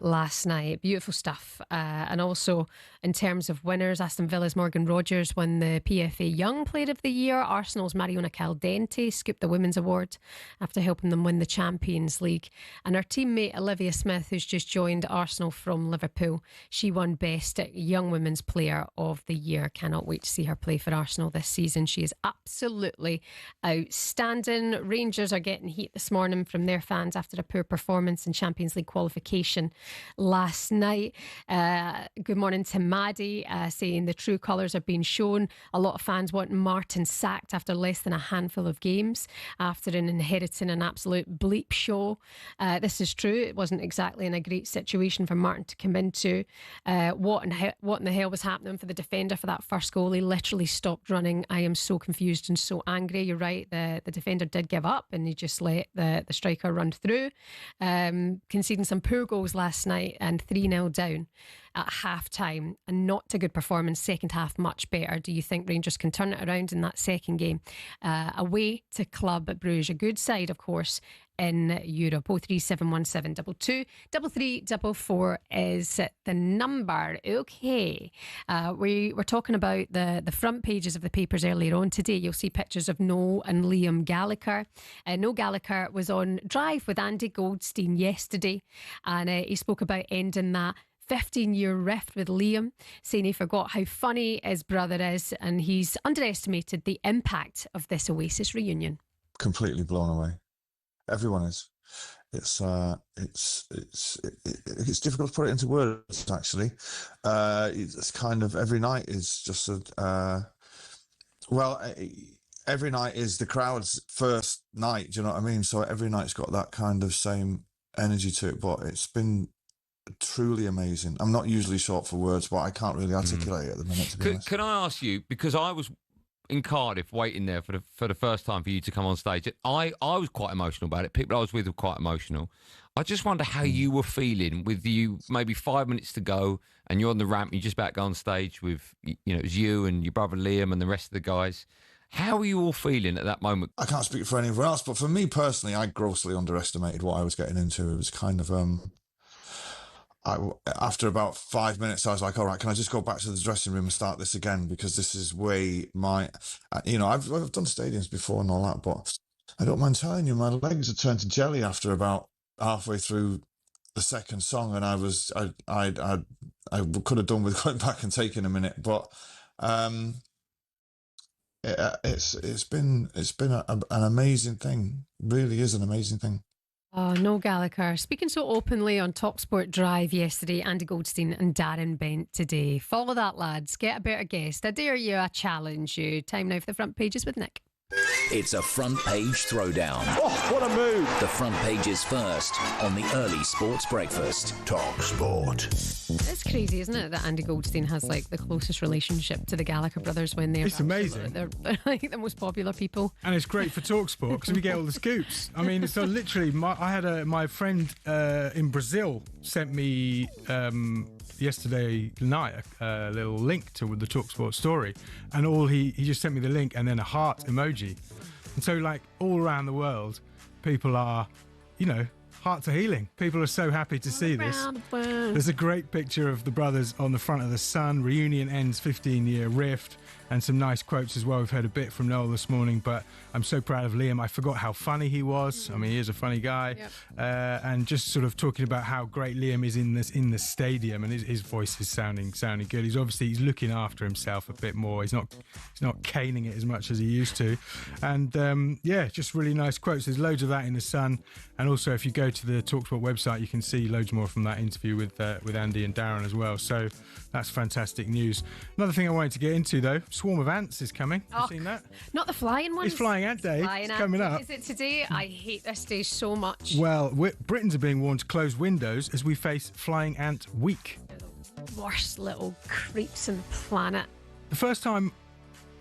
[SPEAKER 3] last night. Beautiful stuff. And also in terms of winners, Aston Villa's Morgan Rogers won the PFA Young Player of the Year. Arsenal's Mariona Caldente scooped the Women's Award after helping them win the Champions League. And our teammate Olivia Smith, who's just joined Arsenal from Liverpool, she won Best Young Women's Player of the Year. Cannot wait to see her play for Arsenal this season. She is absolutely outstanding. Rangers are getting heat this morning from their fans after a poor performance in Champions League qualification last night. Good morning to Maddie, saying the true colours are being shown. A lot of fans want Martin sacked after less than a handful of games, after inheriting an absolute bleep show. This is true. It wasn't exactly in a great situation for Martin to come into. What and what in the hell was happening for the defender for that first goal. He literally stopped running. I am so confused and so angry. You're right, the defender did give up and he just let the striker run through. Conceding some poor goals last night and 3-0 down at half-time, and not a good performance. Second half much better. Do you think Rangers can turn it around in that second game? Away to Club Bruges, a good side of course in Europe. 0371722 3344 is the number. Okay, we were talking about the front pages of the papers earlier on today. You'll see pictures of Noel and Liam Gallagher. Noel Gallagher was on Drive with Andy Goldstein yesterday, and he spoke about ending that 15-year rift with Liam, saying he forgot how funny his brother is and he's underestimated the impact of this Oasis reunion.
[SPEAKER 13] Completely blown away. Everyone is. It's difficult to put it into words, actually. It's kind of every night is just every night is the crowd's first night. Do you know what I mean? So every night's got that kind of same energy to it, but it's been truly amazing. I'm not usually short for words, but I can't really articulate it at the minute, to be honest.
[SPEAKER 14] Can I ask you, because I was in Cardiff waiting there for the first time for you to come on stage, I was quite emotional about it. People I was with were quite emotional. I just wonder how you were feeling with you maybe 5 minutes to go and you're on the ramp, you're just about to go on stage with, it was you and your brother Liam and the rest of the guys. How were you all feeling at that moment?
[SPEAKER 13] I can't speak for anyone else, but for me personally, I grossly underestimated what I was getting into. It was kind of after about 5 minutes, I was like, all right, can I just go back to the dressing room and start this again? Because this is way I've done stadiums before and all that, but I don't mind telling you, my legs had turned to jelly after about halfway through the second song. And I could have done with going back and taking a minute, but it's been an amazing thing. It really is an amazing thing.
[SPEAKER 3] Oh, Noel Gallagher speaking so openly on talkSPORT Drive yesterday. Andy Goldstein and Darren Bent today. Follow that, lads. Get a better guest. I dare you, I challenge you. Time now for the front pages with Nick.
[SPEAKER 19] It's a front page throwdown.
[SPEAKER 5] Oh, what a move.
[SPEAKER 19] The front page is first on the early sports breakfast. talkSPORT.
[SPEAKER 3] It's crazy, isn't it, that Andy Goldstein has like the closest relationship to the Gallagher brothers when they're...
[SPEAKER 4] It's amazing.
[SPEAKER 3] They're like the most popular people.
[SPEAKER 4] And it's great for talkSPORT because we get all the scoops. I mean, so literally, I had my friend in Brazil sent me... yesterday night a little link to the talkSPORT story, and he just sent me the link and then a heart emoji, and so like all around the world people are, hearts are healing. People are so happy to see this. There's a great picture of the brothers on the front of the Sun. Reunion ends 15-year rift, and some nice quotes as well. We've heard a bit from Noel this morning, but I'm so proud of Liam. I forgot how funny he was. I mean, he is a funny guy. Yep. And just sort of talking about how great Liam is in the stadium, and his voice is sounding good. He's looking after himself a bit more. He's not caning it as much as he used to. And just really nice quotes. There's loads of that in the Sun, and also if you go to the talkSPORT website, you can see loads more from that interview with Andy and Darren as well. So that's fantastic news. Another thing I wanted to get into though, Swarm of Ants is coming. Have you seen that?
[SPEAKER 3] Not the flying ones.
[SPEAKER 4] It's Flying Ant Day. It's coming up.
[SPEAKER 3] Is it today? I hate this day so much.
[SPEAKER 4] Well, Britons are being warned to close windows as we face Flying Ant Week.
[SPEAKER 3] They're the worst little creeps on the planet.
[SPEAKER 4] The first time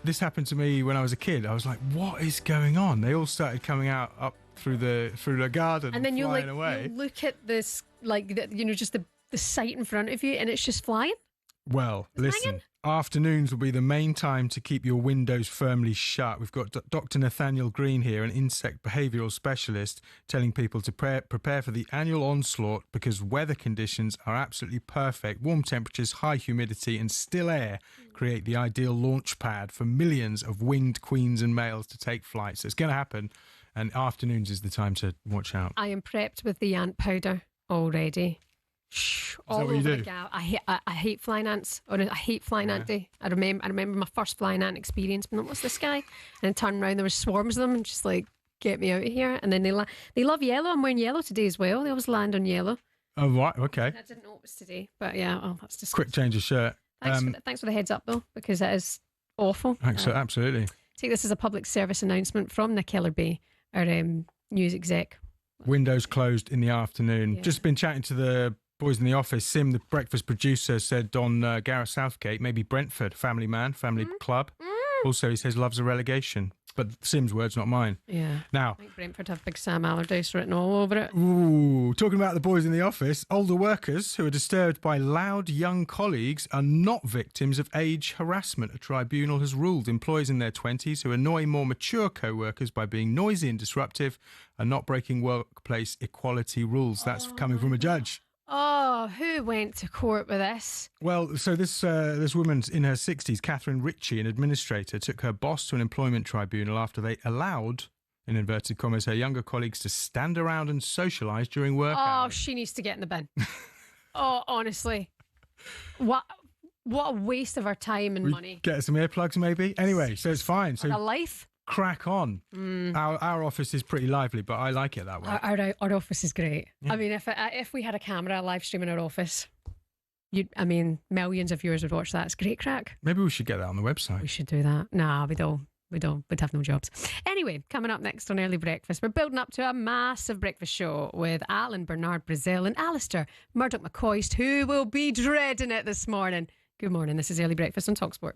[SPEAKER 4] this happened to me when I was a kid, I was like, what is going on? They all started coming out up through the garden and then you
[SPEAKER 3] look at this, just the sight in front of you, and it's just flying.
[SPEAKER 4] Well, listen, afternoons will be the main time to keep your windows firmly shut. We've got Dr. Nathaniel Green here, an insect behavioural specialist, telling people to prepare for the annual onslaught because weather conditions are absolutely perfect. Warm temperatures, high humidity and still air create the ideal launch pad for millions of winged queens and males to take flight. So it's going to happen, and afternoons is the time to watch out.
[SPEAKER 3] I am prepped with the ant powder already. All over the gal. I hate flying ants. Or I hate flying ant day. I remember my first flying ant experience. But what's this guy? And then turned around, there was swarms of them, and just like, get me out of here. And then they love yellow. I'm wearing yellow today as well. They always land on yellow.
[SPEAKER 4] Oh right, okay.
[SPEAKER 3] I didn't know it was today, but yeah. Oh, that's just
[SPEAKER 4] quick change of shirt.
[SPEAKER 3] Thanks for the heads up though, because that is awful.
[SPEAKER 4] Absolutely.
[SPEAKER 3] Take this as a public service announcement from Nick Ellerby, our news exec.
[SPEAKER 4] Windows closed in the afternoon. Just been chatting to the Boys in the office. Sim, the breakfast producer, said on Gareth Southgate, maybe Brentford, family man, family club. Also, he says loves a relegation. But Sim's words, not mine.
[SPEAKER 3] Yeah.
[SPEAKER 4] Now,
[SPEAKER 3] I think Brentford have Big Sam Allardyce written all over it.
[SPEAKER 4] ooh, talking about the boys in the office, older workers who are disturbed by loud young colleagues are not victims of age harassment. A tribunal has ruled employees in their 20s who annoy more mature co-workers by being noisy and disruptive are not breaking workplace equality rules. That's coming from a judge.
[SPEAKER 3] Oh, who went to court with this?
[SPEAKER 4] Well, so this woman in her 60s, Catherine Ritchie, an administrator, took her boss to an employment tribunal after they allowed, in inverted commas, her younger colleagues to stand around and socialise during work hours.
[SPEAKER 3] Oh, she needs to get in the bin. Oh, honestly. What a waste of our time and money.
[SPEAKER 4] Get her some earplugs, maybe? Anyway, so it's fine. So
[SPEAKER 3] a life?
[SPEAKER 4] Crack on. Our office is pretty lively, but I like it that way.
[SPEAKER 3] Our office is great. Yeah. I mean, if we had a camera live streaming our office, millions of viewers would watch that. It's great crack.
[SPEAKER 4] Maybe we should get that on the website.
[SPEAKER 3] We should do that. Nah, we don't. We'd have no jobs. Anyway, coming up next on Early Breakfast, we're building up to a massive breakfast show with Alan Bernard Brazil and Alistair Murdoch McCoist, who will be dreading it this morning. Good morning. This is Early Breakfast on talkSPORT.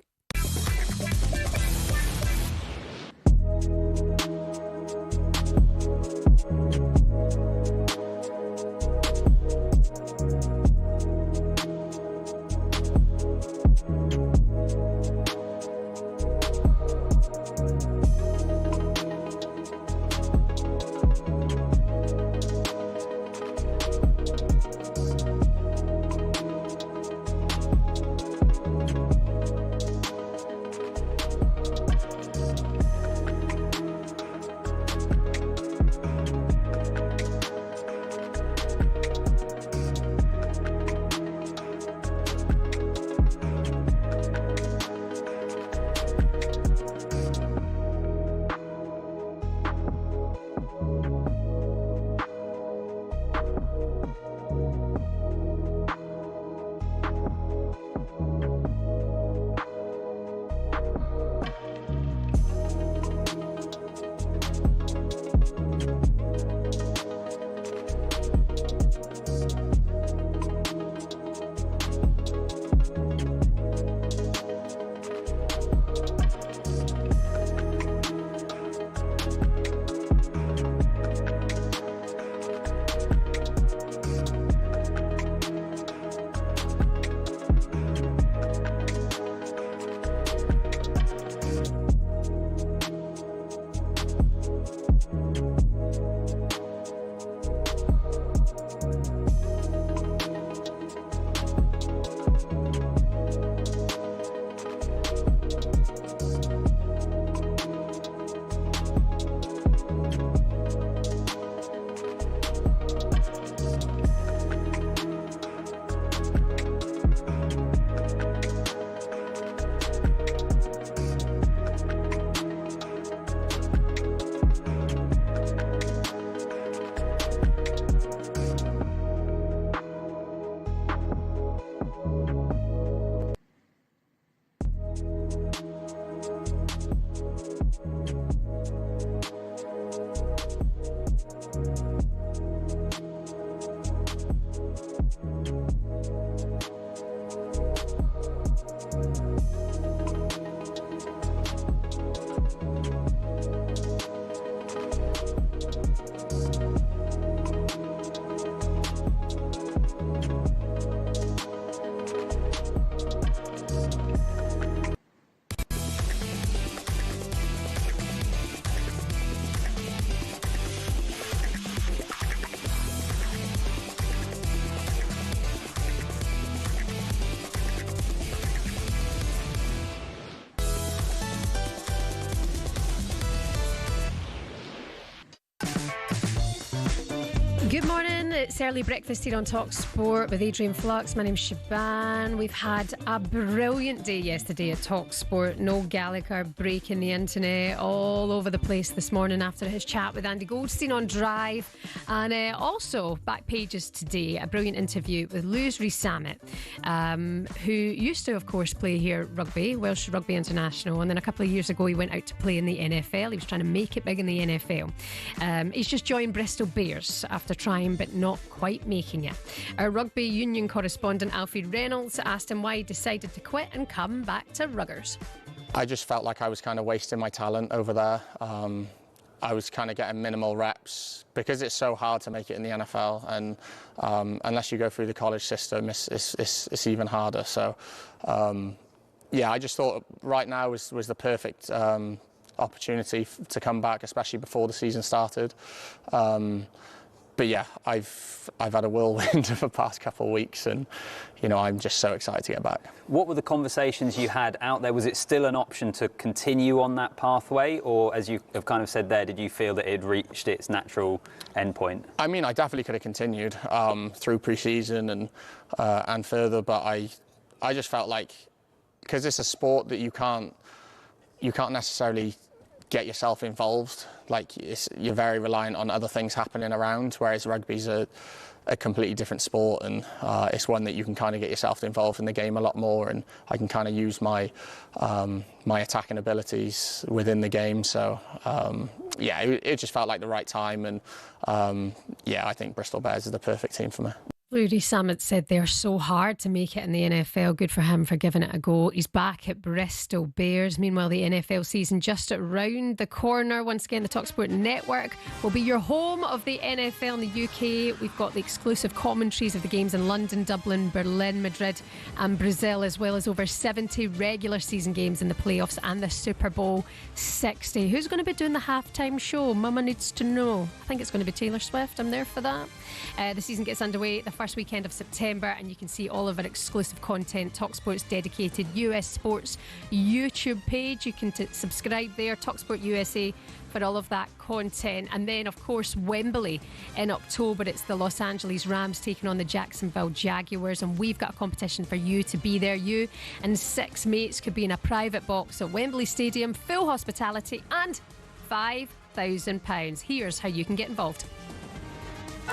[SPEAKER 3] Good morning, it's Early Breakfast here on talkSPORT with Adrian Flux. My name's Shebahn. We've had a brilliant day yesterday at talkSPORT. Noel Gallagher breaking the internet all over the place this morning after his chat with Andy Goldstein on Drive. And also, back pages today, a brilliant interview with Lewis Rees-Zammit, who used to, of course, play here rugby, Welsh Rugby International. And then a couple of years ago, he went out to play in the NFL. He was trying to make it big in the NFL. He's just joined Bristol Bears after trying but not quite making it. Our rugby union correspondent Alfie Reynolds asked him why he decided to quit and come back to Ruggers.
[SPEAKER 20] I just felt like I was kind of wasting my talent over there. I was kind of getting minimal reps because it's so hard to make it in the NFL, and unless you go through the college system, it's even harder. So, yeah, I just thought right now was the perfect opportunity to come back, especially before the season started. But yeah, I've had a whirlwind of the past couple of weeks, and I'm just so excited to get back.
[SPEAKER 21] What were the conversations you had out there? Was it still an option to continue on that pathway, or as you have kind of said there, did you feel that it had reached its natural endpoint? I
[SPEAKER 20] mean, I definitely could have continued through pre-season and further, but I just felt like, because it's a sport that you can't necessarily get yourself involved. Like, you're very reliant on other things happening around, whereas rugby's a completely different sport, and it's one that you can kind of get yourself involved in the game a lot more, and I can kind of use my my attacking abilities within the game. So yeah, it just felt like the right time, and yeah, I think Bristol Bears is the perfect team for me.
[SPEAKER 3] Rudy Samet said they're so hard to make it in the NFL. Good for him for giving it a go. He's back at Bristol Bears. Meanwhile, the NFL season just around the corner. Once again, the talkSPORT network will be your home of the NFL in the UK. We've got the exclusive commentaries of the games in London, Dublin, Berlin, Madrid and Brazil, as well as over 70 regular season games in the playoffs and the Super Bowl 60. Who's going to be doing the halftime show? Mama needs to know. I think it's going to be Taylor Swift. I'm there for that. The season gets underway the first weekend of September, and you can see all of our exclusive content. talkSPORT's dedicated US Sports YouTube page. You can subscribe there, talkSPORT USA, for all of that content. And then, of course, Wembley in October. It's the Los Angeles Rams taking on the Jacksonville Jaguars, and we've got a competition for you to be there. You and 6 mates could be in a private box at Wembley Stadium, full hospitality and £5,000. Here's how you can get involved.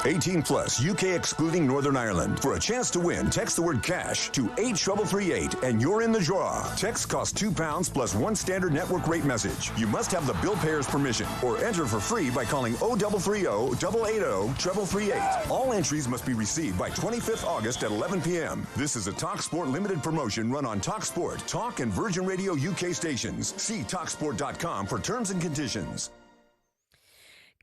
[SPEAKER 22] 18 plus, UK excluding Northern Ireland. For a chance to win, text the word cash to 83338 and you're in the draw. Text costs £2 plus 1 standard network rate message. You must have the bill payer's permission or enter for free by calling 0330 880 338. All entries must be received by 25th August at 11 p.m. This is a talkSPORT limited promotion run on talkSPORT, Talk and Virgin Radio UK stations. See talkSPORT.com for terms and conditions.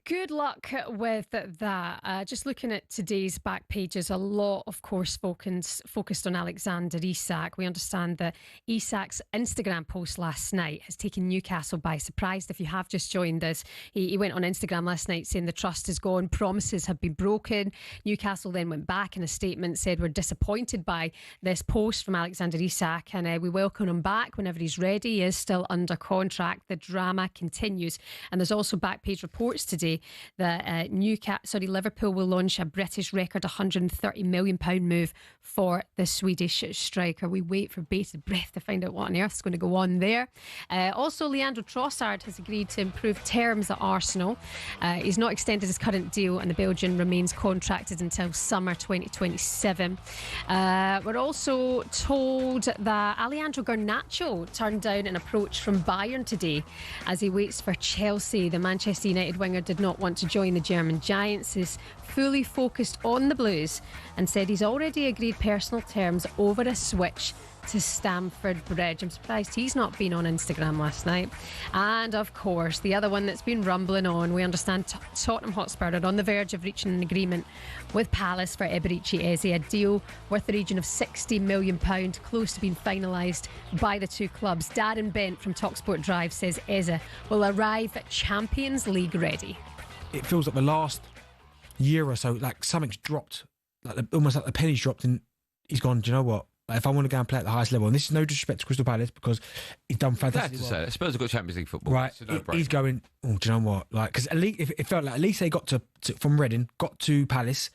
[SPEAKER 3] Good luck with that. Just looking at today's back pages, a lot, of course, focused on Alexander Isak. We understand that Isak's Instagram post last night has taken Newcastle by surprise. If you have just joined us, he went on Instagram last night saying the trust is gone, promises have been broken. Newcastle then went back in a statement, said we're disappointed by this post from Alexander Isak, and we welcome him back whenever he's ready. He is still under contract. The drama continues, and there's also back page reports today that Liverpool will launch a British record £130 million move for the Swedish striker. We wait for bated breath to find out what on earth is going to go on there. Also, Leandro Trossard has agreed to improve terms at Arsenal. He's not extended his current deal, and the Belgian remains contracted until summer 2027. We're also told that Alejandro Garnacho turned down an approach from Bayern today as he waits for Chelsea. The Manchester United winger did not want to join the German Giants, is fully focused on the Blues, and said he's already agreed personal terms over a switch to Stamford Bridge. I'm surprised he's not been on Instagram last night. And of course, the other one that's been rumbling on, we understand Tottenham Hotspur are on the verge of reaching an agreement with Palace for Eberechi Eze, a deal worth the region of £60 million, close to being finalised by the two clubs. Darren Bent from talkSPORT Drive says Eze will arrive at Champions League ready.
[SPEAKER 23] It feels like the last year or so, like something's dropped, almost like the penny's dropped, and he's gone, do you know what? If I want to go and play at the highest level, and this is no disrespect to Crystal Palace because he's done fantastic.
[SPEAKER 14] Glad to say that. Spurs have got Champions League football.
[SPEAKER 23] Right, he's going, oh, do you know what? Like, because at least it felt like at least they got to from Reading, got to Palace,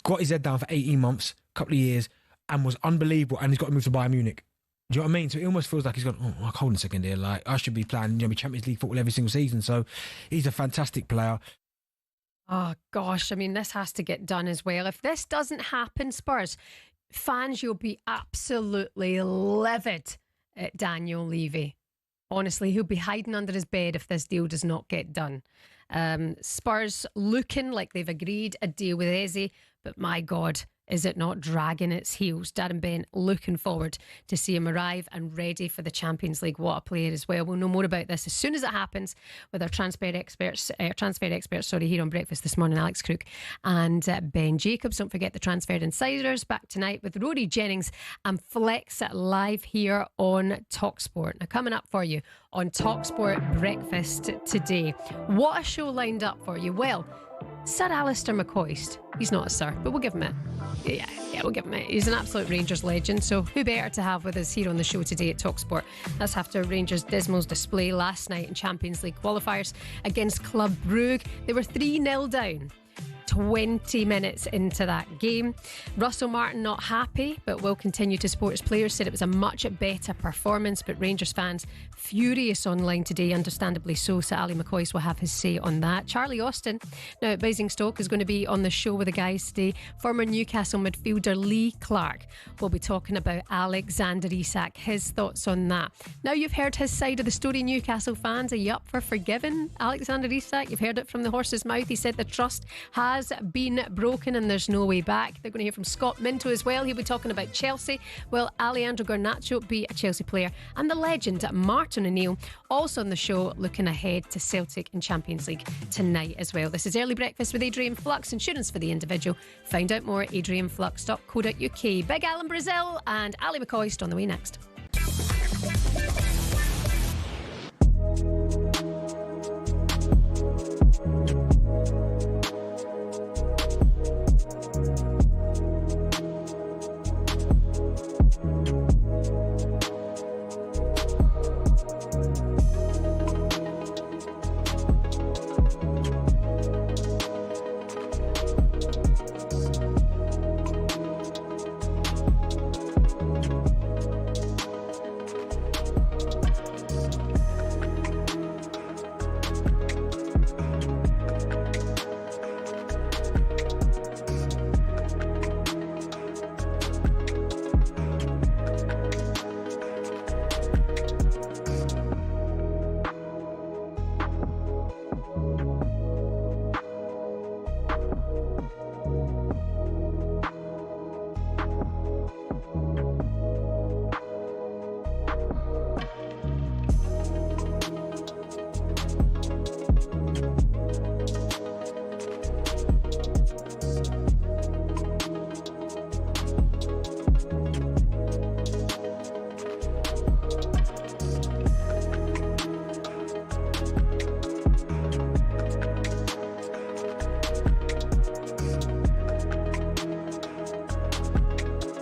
[SPEAKER 23] got his head down for 18 months, a couple of years, and was unbelievable, and he's got to move to Bayern Munich. Do you know what I mean? So it almost feels like he's gone, oh, like, hold on a second here, like I should be playing, Champions League football every single season. So he's a fantastic player.
[SPEAKER 3] Oh gosh, I mean, this has to get done as well. If this doesn't happen, Spurs fans, you'll be absolutely livid at Daniel Levy. Honestly, he'll be hiding under his bed if this deal does not get done. Spurs looking like they've agreed a deal with Eze, but my God, is it not dragging its heels? Darren Bent looking forward to see him arrive and ready for the Champions League. What a player as well. We'll know more about this as soon as it happens with our transfer experts here on Breakfast this morning, Alex Crook and Ben Jacobs. Don't forget the Transfer Insiders back tonight with Rory Jennings and Flex live here on talkSPORT. Now, coming up for you on talkSPORT Breakfast today. What a show lined up for you. Well, Sir Alistair McCoist, he's not a sir, but we'll give him it. Yeah, we'll give him it. He's an absolute Rangers legend, so who better to have with us here on the show today at talkSPORT? That's after Rangers' dismal display last night in Champions League qualifiers against Club Brugge. They were 3-0 down 20 minutes into that game. Russell Martin not happy, but will continue to support his players. Said it was a much better performance, but Rangers fans furious online today, understandably so. So Ali McCoist will have his say on that. Charlie Austin, now at Basingstoke, is going to be on the show with the guys today. Former Newcastle midfielder Lee Clark will be talking about Alexander Isak, his thoughts on that. Now you've heard his side of the story, Newcastle fans. Are you up for forgiving Alexander Isak? You've heard it from the horse's mouth. He said the trust has been broken and there's no way back. They're going to hear from Scott Minto as well. He'll be talking about Chelsea. Will Alejandro Garnacho be a Chelsea player? And the legend Martin O'Neill also on the show, looking ahead to Celtic in Champions League tonight as well. This is Early Breakfast with Adrian Flux, insurance for the individual. Find out more at adrianflux.co.uk. Big Alan Brazil and Ali McCoist on the way next.